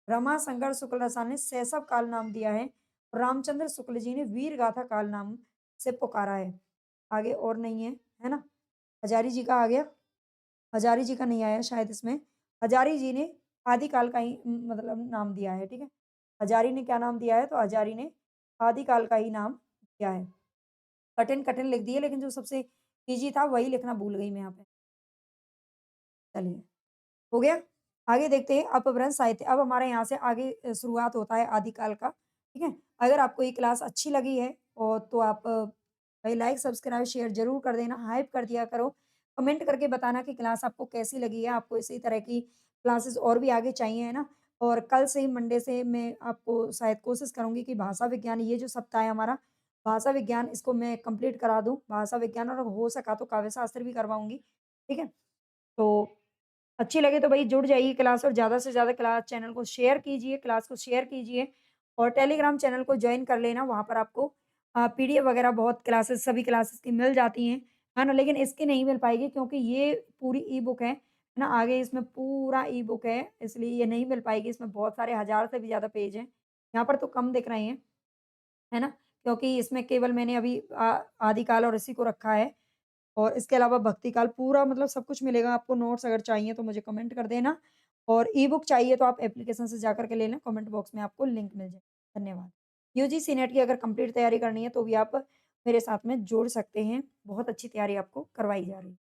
रमा शंकर शुक्ल रसायन ने शैशव काल नाम दिया है। रामचंद्र शुक्ल जी ने वीर गाथा काल नाम से पुकारा है। आगे और नहीं है, है ना? हजारी जी का आ गया। हजारी जी का नहीं आया शायद इसमें। हजारी जी ने आदिकाल का ही मतलब नाम दिया है, ठीक है? हजारी ने क्या नाम दिया है? तो हजारी ने आदिकाल का ही नाम दिया है। कठिन-कठिन लिख दिए, लेकिन जो सबसे ईज़ी था वही लिखना भूल गई मैं यहाँ पे। चलिए, हो गया? आगे देखते हैं अपभ्रंश साहित्य। अब हमारे यहाँ से आगे शुरुआत होता है आदिकाल का, ठीक है? अगर आपको ये क्लास अच्छी लगी है और तो आप भाई लाइक, सब्सक्राइब, शेयर ज़रूर कर देना, हाइप कर दिया करो। कमेंट करके बताना कि क्लास आपको कैसी लगी है, आपको इसी तरह की क्लासेस और भी आगे चाहिए, है ना? और कल से ही मंडे से मैं आपको शायद कोशिश करूँगी कि भाषा विज्ञान ये जो सप्ताह है हमारा, भाषा विज्ञान इसको मैं कंप्लीट करा दूँ। भाषा विज्ञान और हो सका तो काव्य शास्त्र भी करवाऊँगी, ठीक है? तो अच्छी लगे तो भई जुड़ जाइए क्लास और ज़्यादा से ज़्यादा क्लास चैनल को शेयर कीजिए, क्लास को शेयर कीजिए और टेलीग्राम चैनल को जॉइन कर लेना, वहाँ पर आपको पीडीएफ वगैरह बहुत क्लासेस सभी क्लासेस की मिल जाती हैं, है ना? लेकिन इसकी नहीं मिल पाएगी क्योंकि ये पूरी ई-बुक है ना? आगे इसमें पूरा ई-बुक है, इसलिए ये नहीं मिल पाएगी, इसमें बहुत सारे हज़ार से भी ज़्यादा पेज हैं। यहाँ पर तो कम दिख रहे हैं, है ना? क्योंकि इसमें केवल मैंने अभी आदिकाल और इसी को रखा है। और इसके अलावा भक्तिकाल पूरा मतलब सब कुछ मिलेगा आपको नोट्स अगर चाहिए तो मुझे कमेंट कर देना और ई-बुक चाहिए तो आप एप्लीकेशन से जाकर के ले लें, कमेंट बॉक्स में आपको लिंक मिल जाएगा। धन्यवाद। यूजीसी नेट की अगर कंप्लीट तैयारी करनी है तो भी आप मेरे साथ में जुड़ सकते हैं। बहुत अच्छी तैयारी आपको करवाई जा रही है।